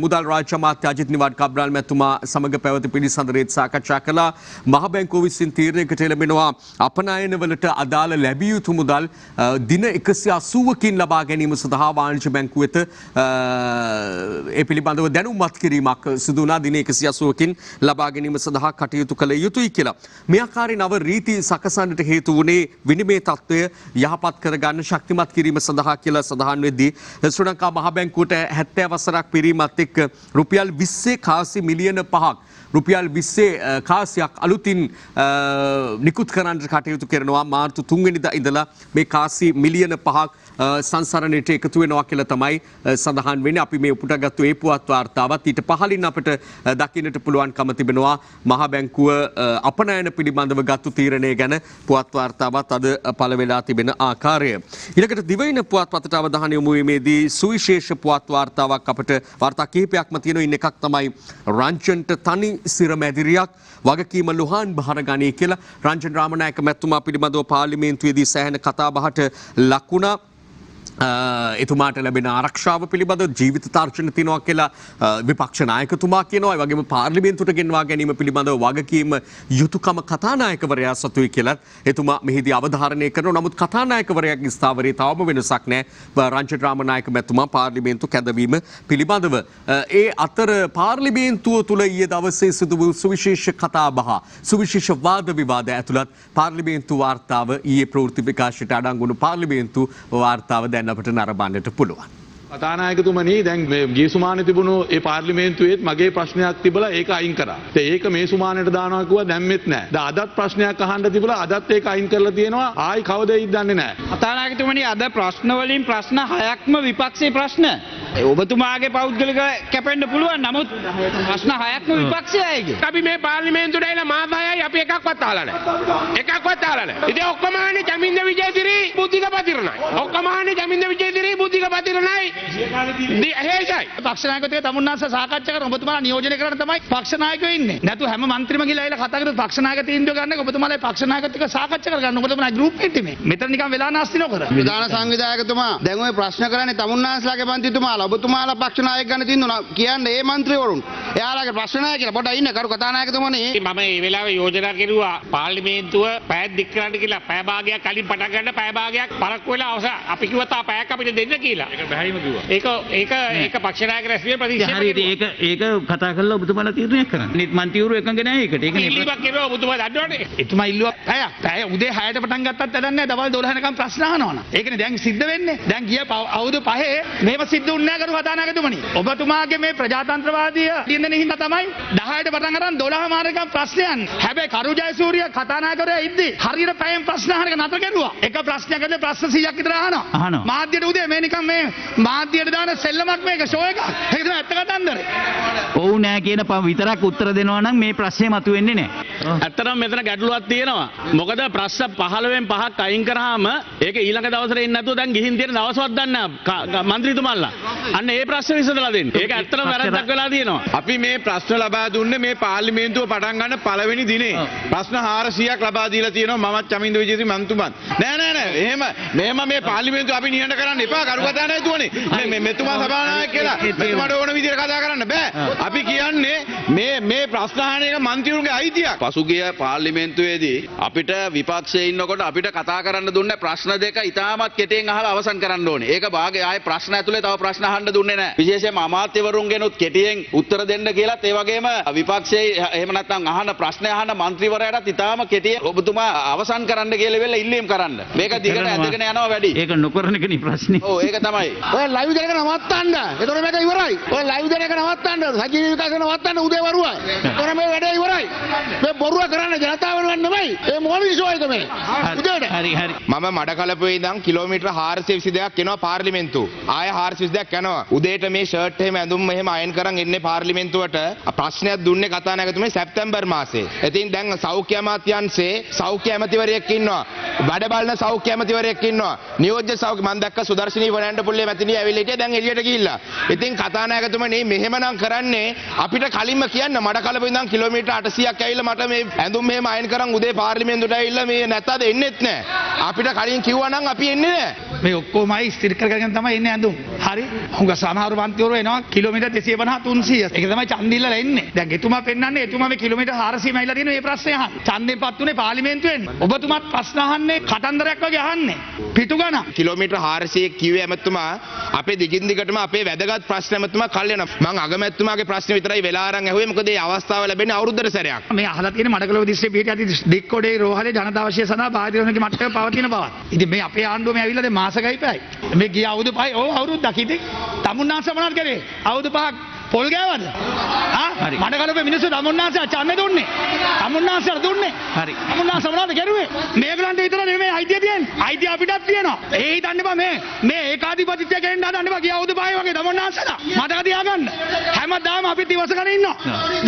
මුදල් රාජ්‍ය අමාත්‍ය අජිත් නිවාඩ් කබ්‍රාල් මැතිතුමා සමග පැවති පිළිසඳරේත් සාකච්ඡා කළා. මහ බැංකුව විසින් තීරණයකට එළඹෙනවා අපනයනවලට අදාළ ලැබිය යුතු මුදල් දින 180කින් ලබා ගැනීම සඳහා වාණිජ්‍ය බැංකුව බැංකුව වෙත ඒ පිළිබඳව දැනුම්මත් කිරීමක් සිදු වුණා දින 180කින් ලබා ගැනීම සඳහා කටයුතු කළ යුතුයි කියලා. මේ ආකාරයේ නව රීති සකසන්නට හේතු වුණේ විනිමය තත්ත්වය යහපත් කරගන්න ශක්තිමත් කිරීම සඳහා කියලා සඳහන් වෙද්දී ශ්‍රී ලංකා මහ බැංකුවට 70 වසරක් පිරීමත් එක්ක රුපියල් 20 කාසි මිලියන 5ක් රුපියල් 20 කාසියක් අලුතින් නිකුත් කරන්නට කටයුතු කරනවා. මාර්තු 3 වෙනිදා ඉඳලා මේ කාසි මිලියන 5ක් සංසරණයට එකතු වෙනවා කියලා තමයි සඳහන් වෙන්නේ. අපි මේ උපුටාගත්තු ඒ පුවත් වාර්තාවත් ඊට පහළින් අපිට දකින්නට පුළුවන්කම තිබෙනවා මහ බැංකුව අපනයන පිළිබඳව ගත්තු තීරණය ගැන පුවත් වාර්තාවත් අද පළ වෙලා තිබෙන ආකාරය. ඊළඟට දිවයින පුවත් පතට අවධානය යොමු වීමේදී සුවිශේෂ පුවත් වාර්තාවක් අපිට වාර්තා කිහිපයක්ම තියෙනවා. ඉන්න එකක් තමයි රංචන්ට තනි සිර මැදිරියක් වගකීම ලුහාන් බහර ගනී කියලා රංජන් රාමනායක මැතිතුමා පිළිබඳව පාර්ලිමේන්තුවේදී සෑහෙන කතාබහට ලක් වුණා. එතුමාට ලැබෙන ආරක්ෂාව පිළිබඳව ජීවිත තර්ජන තියෙනවා කියලා විපක්ෂ නායකතුමා කියනවා. ඒ වගේම පාර්ලිමේන්තුවට ගෙන්වා ගැනීම පිළිබඳව වගකීම යුතුයකම කතානායකවරයා සතුයි කියලා එතුමා මෙහිදී අවධාරණය කරනවා. නමුත් කතානායකවරයාගේ ස්ථාවරයේ තවම වෙනසක් නැහැ. රංජන් රාමනායක මැතිතුමා පාර්ලිමේන්තු කැඳවීම පිළිබඳව ඒ අතර පාර්ලිමේන්තුව තුල ඊයේ දවසේ සිදු වූ සුවිශේෂ කතාබහ සුවිශේෂ වාද විවාද ඇතුළත් පාර්ලිමේන්තු වාර්තාව ඊයේ ප්‍රවෘත්ති විකාශයට අඩංගු වුණු පාර්ලිමේන්තු වාර්තාව දැන් අපිට නරඹන්නට පුළුවන්. කතානායකතුමනි දැන් ගිය සුමානේ තිබුණු ඒ පාර්ලිමේන්තුවේත් මගේ ප්‍රශ්නයක් තිබලා ඒක අයින් කරා. ඒක මේ සුමානට දානවා කිව්වා දැම්මෙත් නැහැ. දැන් අදත් ප්‍රශ්නයක් අහන්න තිබලා අදත් ඒක අයින් කරලා තියෙනවා. ආයි කවදද දන්නේ නැහැ. කතානායකතුමනි අද ප්‍රශ්න වලින් ප්‍රශ්න 6ක්ම විපක්ෂයේ ප්‍රශ්න. ඔබතුමාගේ පෞද්ගලික කැපෙන්න පුළුවන්. නමුත් ප්‍රශ්න 6ක්ම විපක්ෂයේ අයගේ. අපි මේ පාර්ලිමේන්තුවට ඇවිල්ලා මාස 6යි අපි එකක්වත් අහලා නැහැ. එකක්වත් අහලා නැහැ. ඉතින් ඔක්කොම ආන්නේ ජමින්ද විජේසිරි බුද්ධික පතිරණයි. ඔක්කොම ආන්නේ ජමින්ද විජේසිරි බුද්ධික පතිරණයි. පක්ෂ නායකත්වයේ තමුන්නාස සාකච්ඡා කරන ඔබතුමාලා නියෝජනය කරන්න තමයි පක්ෂ 나යකයෝ ඉන්නේ. නැතු හැම മന്ത്രിම ගිහලා ඉල කතා කරලා පක්ෂ නායක තීන්දුව ගන්න ඔබතුමාලා පක්ෂ නායකත්වයක සාකච්ඡා කරගන්න. ඔබතුමාලා ගෲප් එකේ මේ. මෙතන නිකන් වෙලා නැස්ති නොකර. ප්‍රධාන සංවිධායකතුමා දැන් ඔය ප්‍රශ්න කරන්නේ තමුන්නාස්ලාගේ පන්තිතුමාලා ඔබතුමාලා පක්ෂ නායක ගන්න තින්දුනා කියන්නේ ඒ മന്ത്രിවරුන්. එයාලගේ ප්‍රශ්න නැහැ කියලා පොඩ්ඩක් ඉන්න කරු කතානායකතුමනි. මම මේ වෙලාවේ යෝජනා කෙරුවා පාර්ලිමේන්තුව පැය දික් කරන්න කියලා පැය භාගයක් කලින් පටන් ගන්න පැය භාගයක් පරක්කු වෙලා අවසන් අපි කිව්වා තා පැයක් අපිට දෙන්න කියලා. ඒක බැහැයිම කිව්වා. ඒක පක්ෂ නායක රැස්වීම ප්‍රතික්ෂේප හරියට ඒක කතා කරලා ඔබතුමාලා තීරණයක් කරන්න. නිත් මන්ත්‍රීවරු එකඟ නැහැ ඒකට. ඒක ඉල්ලීමක් කෙරුවා ඔබතුමා දන්නවනේ. එතුමා ඉල්ලුවා පැය උදේ 6ට පටන් ගත්තත් වැඩක් නැහැ. දවල් 12 වෙනකම් ප්‍රශ්න අහනවනම්. ඒකනේ දැන් සිද්ධ වෙන්නේ. දැන් ගිය අවුරුදු 5 මේව සිද්ධ වුණේ නැහැ කරු කතානායකතුමනි. ඔබතුමාගේ මේ ප්‍රජාතන්ත්‍රවාදී දින්දෙන හින්දා තමයි 10ට පටන් අරන් 12 මාරකම් ප්‍රශ්නයන්. හැබැයි කරු ජයසූරිය කතානායකවරයා ඉද්දි හරියට පැයෙන් ප්‍රශ්න අහන එක නතර කරුවා. එක ප්‍රශ්නයක් ඇද්ද ප්‍රශ්න 100ක් විතර අහනවා. මාධ්‍යයට උදේ මේ නිකන් මේ මාධ්‍යයට දාන සෙල්ලමක් මේක ෂෝ එකක්. ඒක තමයි ඇත්ත කතන්දරේ. ඔව් නෑ කියන විතරක් උත්තර දෙනවා නම් මේ ප්‍රශ්නේ මතුවෙන්නේ නෑ. ඇත්තටම මෙතන ගැටලුවක් තියෙනවා. මොකද ප්‍රශ්න 15න් 5ක් අයින් කරාම ඒක ඊළඟ දවසට එන්නේ නැතුව දැන් ගිහින් තියෙන දවසවත් දන්නේ නැහැ මන්ත්‍රීතුමාලා. අන්න ඒ ප්‍රශ්න විසඳලා දෙන්න. ඒක ඇත්තටම වැරද්දක් වෙලා තියෙනවා. අපි මේ ප්‍රශ්න ලබා දුන්නේ මේ පාර්ලිමේන්තුව පටන් ගන්න පළවෙනි දිනේ. ප්‍රශ්න 400ක් ලබා දීලා තියෙනවා මමත් චමින්ද විජේසිරි මන්තුමත්. නෑ එහෙම මේ පාර්ලිමේන්තුව අපි නිහඬ කරන්න එපා කරු කතානායකතුමනි. මේ මෙතුමා සභානායක කියලා මෙතුමාට ඕන විදිහට කතා කරන්න බෑ. අපි කියන්නේ මේ ප්‍රශ්න අහන එක මන්ත්‍රීවරුන්ගේ අයිතියක්. පසුගිය පාර්ලිමේන්තුවේදී අපිට විපක්ෂයේ ඉන්නකොට අපිට කතා කරන්න දුන්නේ ප්‍රශ්න දෙක ඉතාමත් කෙටියෙන් අහලා අවසන් කරන්න ඕනේ. ඒක වාගේ ආයේ ප්‍රශ්න ඇතුලේ තව ප්‍රශ්න අහන්න දුන්නේ නැහැ. විශේෂයෙන්ම අමාත්‍යවරුන්ගෙනුත් කෙටියෙන් උත්තර දෙන්න කියලාත් ඒ වගේම විපක්ෂයේ එහෙම නැත්නම් අහන ප්‍රශ්න අහන മന്ത്രിවරයාටත් ඉතාම කෙටියෙන් ඔබතුමා අවසන් කරන්න කියලා වෙලා ඉල්ලීම් කරන්න. මේක දිගට ඇදගෙන යනවා වැඩි. ඒක නොකරන එකනේ ප්‍රශ්නේ. ඔව් ඒක තමයි. ඔය ලයිව් දෙක නවත්තන්න. ඒතකොට මේක ඉවරයි. ඔය ලයිව් දෙක නවත්තන්න. සජීවී විකාශන නවත්තන්න උදේ වරුවයි. ඒතකොට මේ වැඩේ ඉවරයි. මේ බොරුව කරන්න ජනතාව වෙනුවෙන් නෙමෙයි. ඒ මොන විශ්ව එක මේ. උදේට. හරි. මම මඩකලපුවේ ඉඳන් කිලෝමීටර් 422ක් එනවා පාර්ලිමේන්තුව. ආය 422ක් යනවා. උදේට මේ ෂර්ට් එහෙම ඇඳුම් මෙහෙම අයන් කරන් එන්නේ පාර්ලිමේන්තුවට. ප්‍රශ්නයක් දුන්නේ කතානායකතුමේ සැප්තැම්බර් මාසේ. ඉතින් දැන් සෞඛ්‍ය අමාත්‍යාංශයේ සෞඛ්‍ය ඇමතිවරයෙක් ඉන්නවා. වැඩ බලන සෞඛ්‍ය ඇමතිවරයෙක් ඉන්නවා. නියෝජ්‍ය සෞඛ්‍ය මම දැක්ක සුදර්ශනී වනන්ඩපුල්ලේ මැතිණිය ඇවිල්ලා හිටියා දැන් එළියට ගිහිල්ලා. ඉතින් කතානායකතුමනි මෙහෙමනම් කරන්නේ අපිට කලින්ම කියන්න මඩකලපුවේ ඉඳන් කිලෝමීටර් 800ක් ඇවිල්ලා මට මේ ඇඳුම් මෙහෙම අයන් කරන් උදේ පාර්ලිමේන්තුවට ඇවිල්ලා මේ නැත්තද එන්නෙත් නැහැ. අපිට කලින් කිව්වා නම් අපි එන්නේ නැහැ. මේ ඔක්කොමයි ස්ථිර කරගෙන තමයි එන්නේ ඇඳුම්. හරි. හුඟ සමහර මන්ත්‍රීවරු එනවා කිලෝමීටර් 250 300. ඒක තමයි ඡන්දෙ ඉල්ලලා එන්නේ. දැන් එතුමා පෙන්නන්නේ එතුමා මේ කිලෝමීටර් 400 මයිලා තියෙන මේ ප්‍රශ්නේ අහන්න. ඡන්දෙපත් උනේ පාර්ලිමේන්තුවෙන්. ඔබතුමාත් ප්‍රශ්න අහන්නේ කතන්දරයක් වගේ අහන්නේ. පිටු ගණන්. කිලෝමීටර් 400 කිව්වේ ඇමතුමා අපේ දිගින් දිගටම අපේ වැදගත් ප්‍රශ්න ඇමතුමා කල් යනවා. මං අගමැතිතුමාගේ ප්‍රශ්න විතරයි වෙලා අරන් ඇහුවේ. මොකද මේ අවස්ථාව ලැබෙන්නේ අවුරුද්දට සැරයක්. මේ අහලා තියෙන මඩකලව දිස්ත්‍රික්කයේ පිහිටි අති දික්කොඩේ රෝහලේ ජනතාවශ්‍ය සඳහා බාහිරවනගේ මට්ටමේ පවතින බවත්. ඉතින් මේ අපේ ආණ්ඩුව මේ ඇවිල්ලා දැන් මාසකයි පැයි. මේ ගිය අවුරුදු 5 අවුරුද්දක් ඉතින් තමුන්නාන්ස මොනවද කරේ? අවුරුදු 5ක් පොල් ගෑවද? මඩකලවේ මිනිස්සු තමුන්නාන්ස ඡන්දෙ දුන්නේ. තමුන්නාන්සට දුන්නේ. හරි. තමුන්නාන්ස මොනවද කරුවේ? මේගලන්ට විතර නෙමෙයි අයිතිය තියෙන්නේ. අයිතිය අපිටත් තියෙනවා. ඒ හිතන්න එපා මේ ඒකාධිපතිත්වය ගෙන්න හදන්න එපා. ගිය අවුරුදු 5 වගේ තමුන්නාන්සලා. මතක තියාගන්න. හැමදාම අපි ඉවසගෙන ඉන්නවා.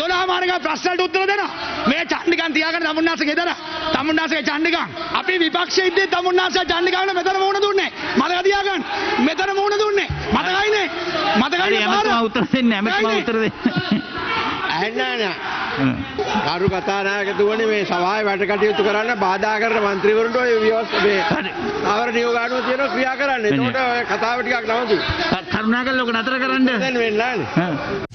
12 මාර්ග ප්‍රශ්න වලට උත්තර දෙනවා. මේ ඡන්දිකන් තියාගන්න තමුන්නාන්ස ගෙදර. තමුන්නාන්සගේ ඡන්දිකන්. අපි විපක්ෂයේ ඉද්දී තමුන්නාන්ස ඡන්දිකන් මෙතන මොන දුන්නේ? මතක තියාගන්න. මෙතන මොන දුන්නේ? මතකයිනේ. මතකයිනේ පාර. උත්තර දෙන්නේ නැහැ. මම උත්තර දෙන්නේ. ඇහෙන්නේ නැහැ. කරු කතානායකතුමනි මේ සභාවේ වැඩ කටයුතු කරන්න බාධා කරන മന്ത്രിවරුන්ට ඔය මේ ආවර නියෝග අනුව තියෙන ක්‍රියා කරන්න. එතකොට ඔය කතාව ටිකක් නවතුයි. කරුණාකරලා ඔක නතර කරන්න. දැන් වෙන්නේ නැහැ.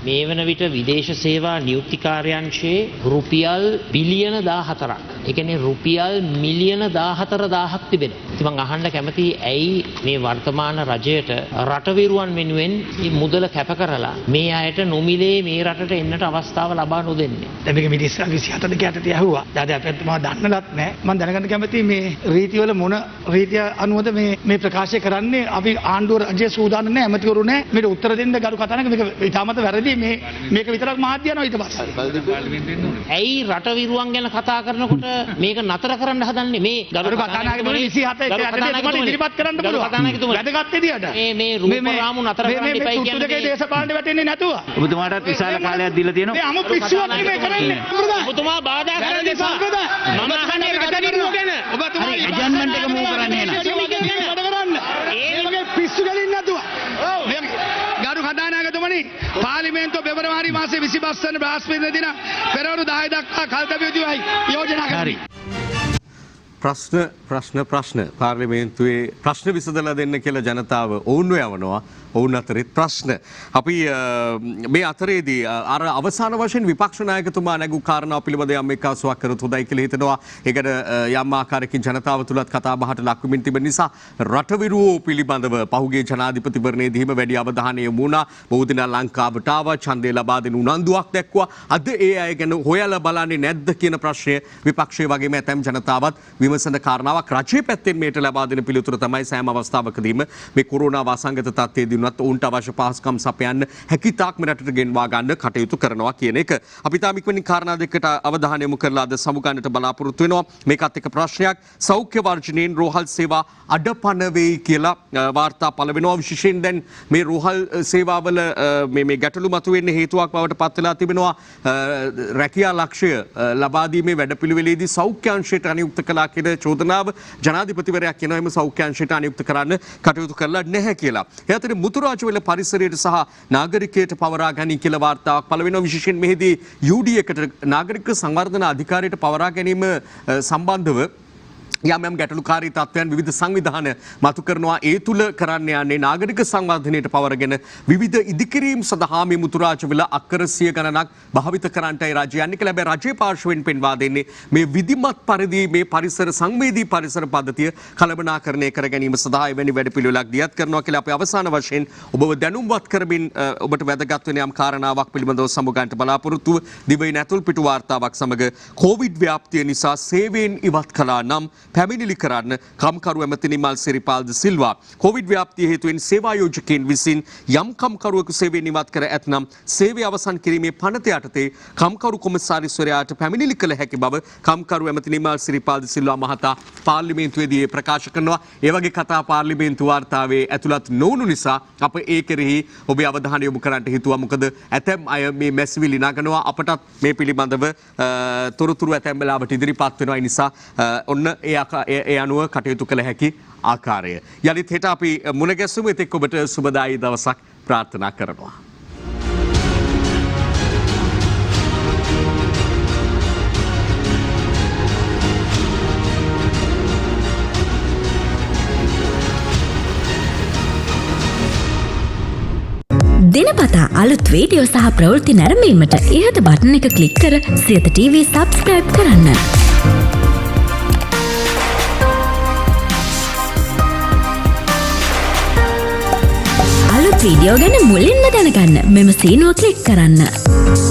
මේ වන විට විදේශ සේවා නියුක්ති කාර්යාංශයේ රුපියල් බිලියන 14ක්. ඒ කියන්නේ රුපියල් මිලියන 14000ක් තිබෙනවා. ඉතින් මම අහන්න කැමතියි ඇයි මේ වර්තමාන රජයට රටවිරුවන් වෙනුවෙන් මේ මුදල කැප කරලා මේ අයට නොමිලේ මේ රටට එන්නට අවස්ථාව ලබා නොදෙන්නේ. දැන් මේක මිනිස්සු 27 කැටට ඇහුවා. දැන් අපිත් මම දන්නලත් නැහැ. මම දැනගන්න කැමතියි මේ රීතිවල මොන රීතිය අනුවද මේ ප්‍රකාශය කරන්නේ. අපි ආණ්ඩුව රජයේ සූදානම් නැහැ. ඇමතිවරු නැහැ. මේකට උත්තර දෙන්න ගරු කතානායක මේක ඉතාමත් වැරදි. මේක විතරක් මාධ්‍ය යනවා ඊට පස්සේ. ඇයි රටවිරුවන් ගැන කතා කරනකොට මේක නතර කරන්න හදන්නේ? මේ ගරු කතානායකතුමනි 27 ඉදිරිපත් කරන්න පුළුවන්. වැදගත් විදියට. මේ රූප රාමු නතර කරන්න එපයි කියන්නේ. මේ දේශපාලනේ වැටෙන්නේ නැතුව. ඔබතුමාටත් විශාල කාලයක් දීලා තියෙනවා. මේ අමු පිස්සුවක් නෙමෙයි කරන්නේ. ඔබතුමා බාධා කරන්න එපා. මම අහන්නේ රටවිරුවෝ ගැන. ඔබතුමා ඇජන්මන්ට් එක මූව් කරන්නේ නැහැ. ඒ වගේ පිස්සු ගලින් නැතුව. ගරු කතානායකතුමනි පාර්ලිමේන්තුව පෙබරවාරි මාසේ 25 වන බ්‍රහස්පතින්දා දින පෙරවරු 10 දක්වා කල්තබිය යුතුයි යෝජනා කරමි. ප්‍රශ්න පාර්ලිමේන්තුවේ ප්‍රශ්න විසඳලා දෙන්න කියලා ජනතාව ඔවුන්ව යවනවා. ඔවුන් අතරෙත් ප්‍රශ්න. අපි මේ අතරේදී අර අවසාන වශයෙන් විපක්ෂ නායකතුමා නැගූ කාරණා පිළිබඳ යම් එක්කාසුවක් කරොත් හොඳයි කියලා හිතනවා. ඒකට යම් ආකාරයකින් ජනතාව තුලත් කතා බහට ලක් වෙමින් තිබෙන නිසා රටවිරුවෝ පිළිබඳව පහුගිය ජනාධිපතිවරණයේදීම වැඩි අවධානය යොමු වුණා. බොහෝ දෙනා ලංකාවට ආවා, ඡන්දය ලබා දෙන උනන්දුවක් දැක්වුවා. අද ඒ අය ගැන හොයලා බලන්නේ නැද්ද කියන ප්‍රශ්නය විපක්ෂයේ වගේම ඇතැම් ජනතාවත් විමසන කාරණාවක්. රජයේ පැත්තෙන් මේට ලබා දෙන පිළිතුර තමයි සෑම අවස්ථාවකදීම මේ කොරෝනා වාසංගත තත්ත්වයේදී වුණත් ඔවුන්ට අවශ්‍ය පහසුකම් සපයන්න හැකිතාක් මෙරටට ගෙන්වා ගන්න කටයුතු කරනවා කියන එක. අපි තාම ඉක්මනින් කාරණා දෙකකට අවධානය යොමු කරලා අද සමුගන්නට බලාපොරොත්තු වෙනවා. මේකත් එක්ක ප්‍රශ්නයක් සෞඛ්‍ය වර්ජනයෙන් රෝහල් සේවා අඩපණ වෙයි කියලා වාර්තා පළ වෙනවා. විශේෂයෙන් දැන් මේ රෝහල් සේවාවල මේ ගැටලු මතුවෙන්න හේතුවක් බවට පත් වෙලා තිබෙනවා. රැකියා ලක්ෂ්‍ය ලබා දීමේ වැඩපිළිවෙලේදී සෞඛ්‍ය අංශයට අනියුක්ත කළා කියන චෝදනාව ජනාධිපතිවරයා කියනවා එම සෞඛ්‍ය අංශයට අනියුක්ත කරන්න කටයුතු කරලා නැහැ කියලා. ඒ අතරින් මුතුරාජවැල පරිසරයට සහ නාගරිකයට පවරා ගනී කියලා වාර්තාවක් පළ වෙනවා. විශේෂයෙන් මෙහිදී UD එකට නාගරික සංවර්ධන අධිකාරියට පවරා ගැනීම සම්බන්ධව යම් ගැටලුකාරී තත්ත්වයන් විවිධ සංවිධාන මතු කරනවා. ඒ තුල කරන්න යන්නේ නාගරික සංවර්ධනයට පවරගෙන විවිධ ඉදිකිරීම් සඳහා මේ මුතුරාජවැල අක්කර 100 ගණනක් භාවිත කරන්නටයි රජය යන්නේ කියලා. හැබැයි රජයේ පාර්ශවයෙන් පෙන්වා දෙන්නේ මේ විධිමත් පරිදි මේ පරිසර සංවේදී පරිසර පද්ධතිය කළමනාකරණය කර ගැනීම සඳහා එවැනි වැඩපිළිවෙලක් දියත් කරනවා කියලා අපි අවසාන වශයෙන් ඔබව දැනුම්වත් කරමින් ඔබට වැදගත් වෙන යම් කාරණාවක් පිළිබඳව සමුගන්නට බලාපොරොත්තු දිවයින ඇතුල් පිටු වාර්තාවක් සමග කොවිඩ් ව්‍යාප්තිය නිසා සේවයෙන් ඉවත් කළා නම් පැමිණිලි කරන්න කම්කරු ඇමති නිමල් සිරිපාල් ද සිල්වා. කොවිඩ් ව්‍යාප්තිය හේතුවෙන් සේවායෝජකයන් විසින් යම් කම්කරුවෙකු සේවයෙන් ඉවත් කර ඇතනම් සේවය අවසන් කිරීමේ පනත යටතේ කම්කරු කොමසාරිස්වරයාට පැමිණිලි කළ හැකි බව කම්කරු ඇමති නිමල් සිරිපාල් ද සිල්වා මහතා පාර්ලිමේන්තුවේදී ප්‍රකාශ කරනවා. ඒ වගේ කතා පාර්ලිමේන්තු වාර්තාවේ ඇතුළත් නොවුණු නිසා අප ඒ කෙරෙහි ඔබේ අවධානය යොමු කරන්නට හිතුවා. මොකද ඇතැම් අය මේ මැසිවිලි නගනවා. අපටත් මේ පිළිබඳව තොරතුරු ඇතැම් වෙලාවට ඉදිරිපත් වෙනවා. ඒ නිසා ඔන්න ඒ අනුව කටයුතු කළ හැකි ආකාරය. යළිත් හෙට අපි මුණ ගැසුමු. එතෙක් ඔබට සුබදායී දවසක් ප්‍රාර්ථනා කරනවා. දිනපතා අලුත් වීඩියෝ සහ ප්‍රවෘත්ති නැරඹීමට ඉහත බටන් එක ක්ලික් කර සියත TV සබස්ක්‍රයිබ් කරන්න. අලුත් වීඩියෝ ගැන මුලින්ම දැනගන්න මෙම සීනුව ක්ලික් කරන්න.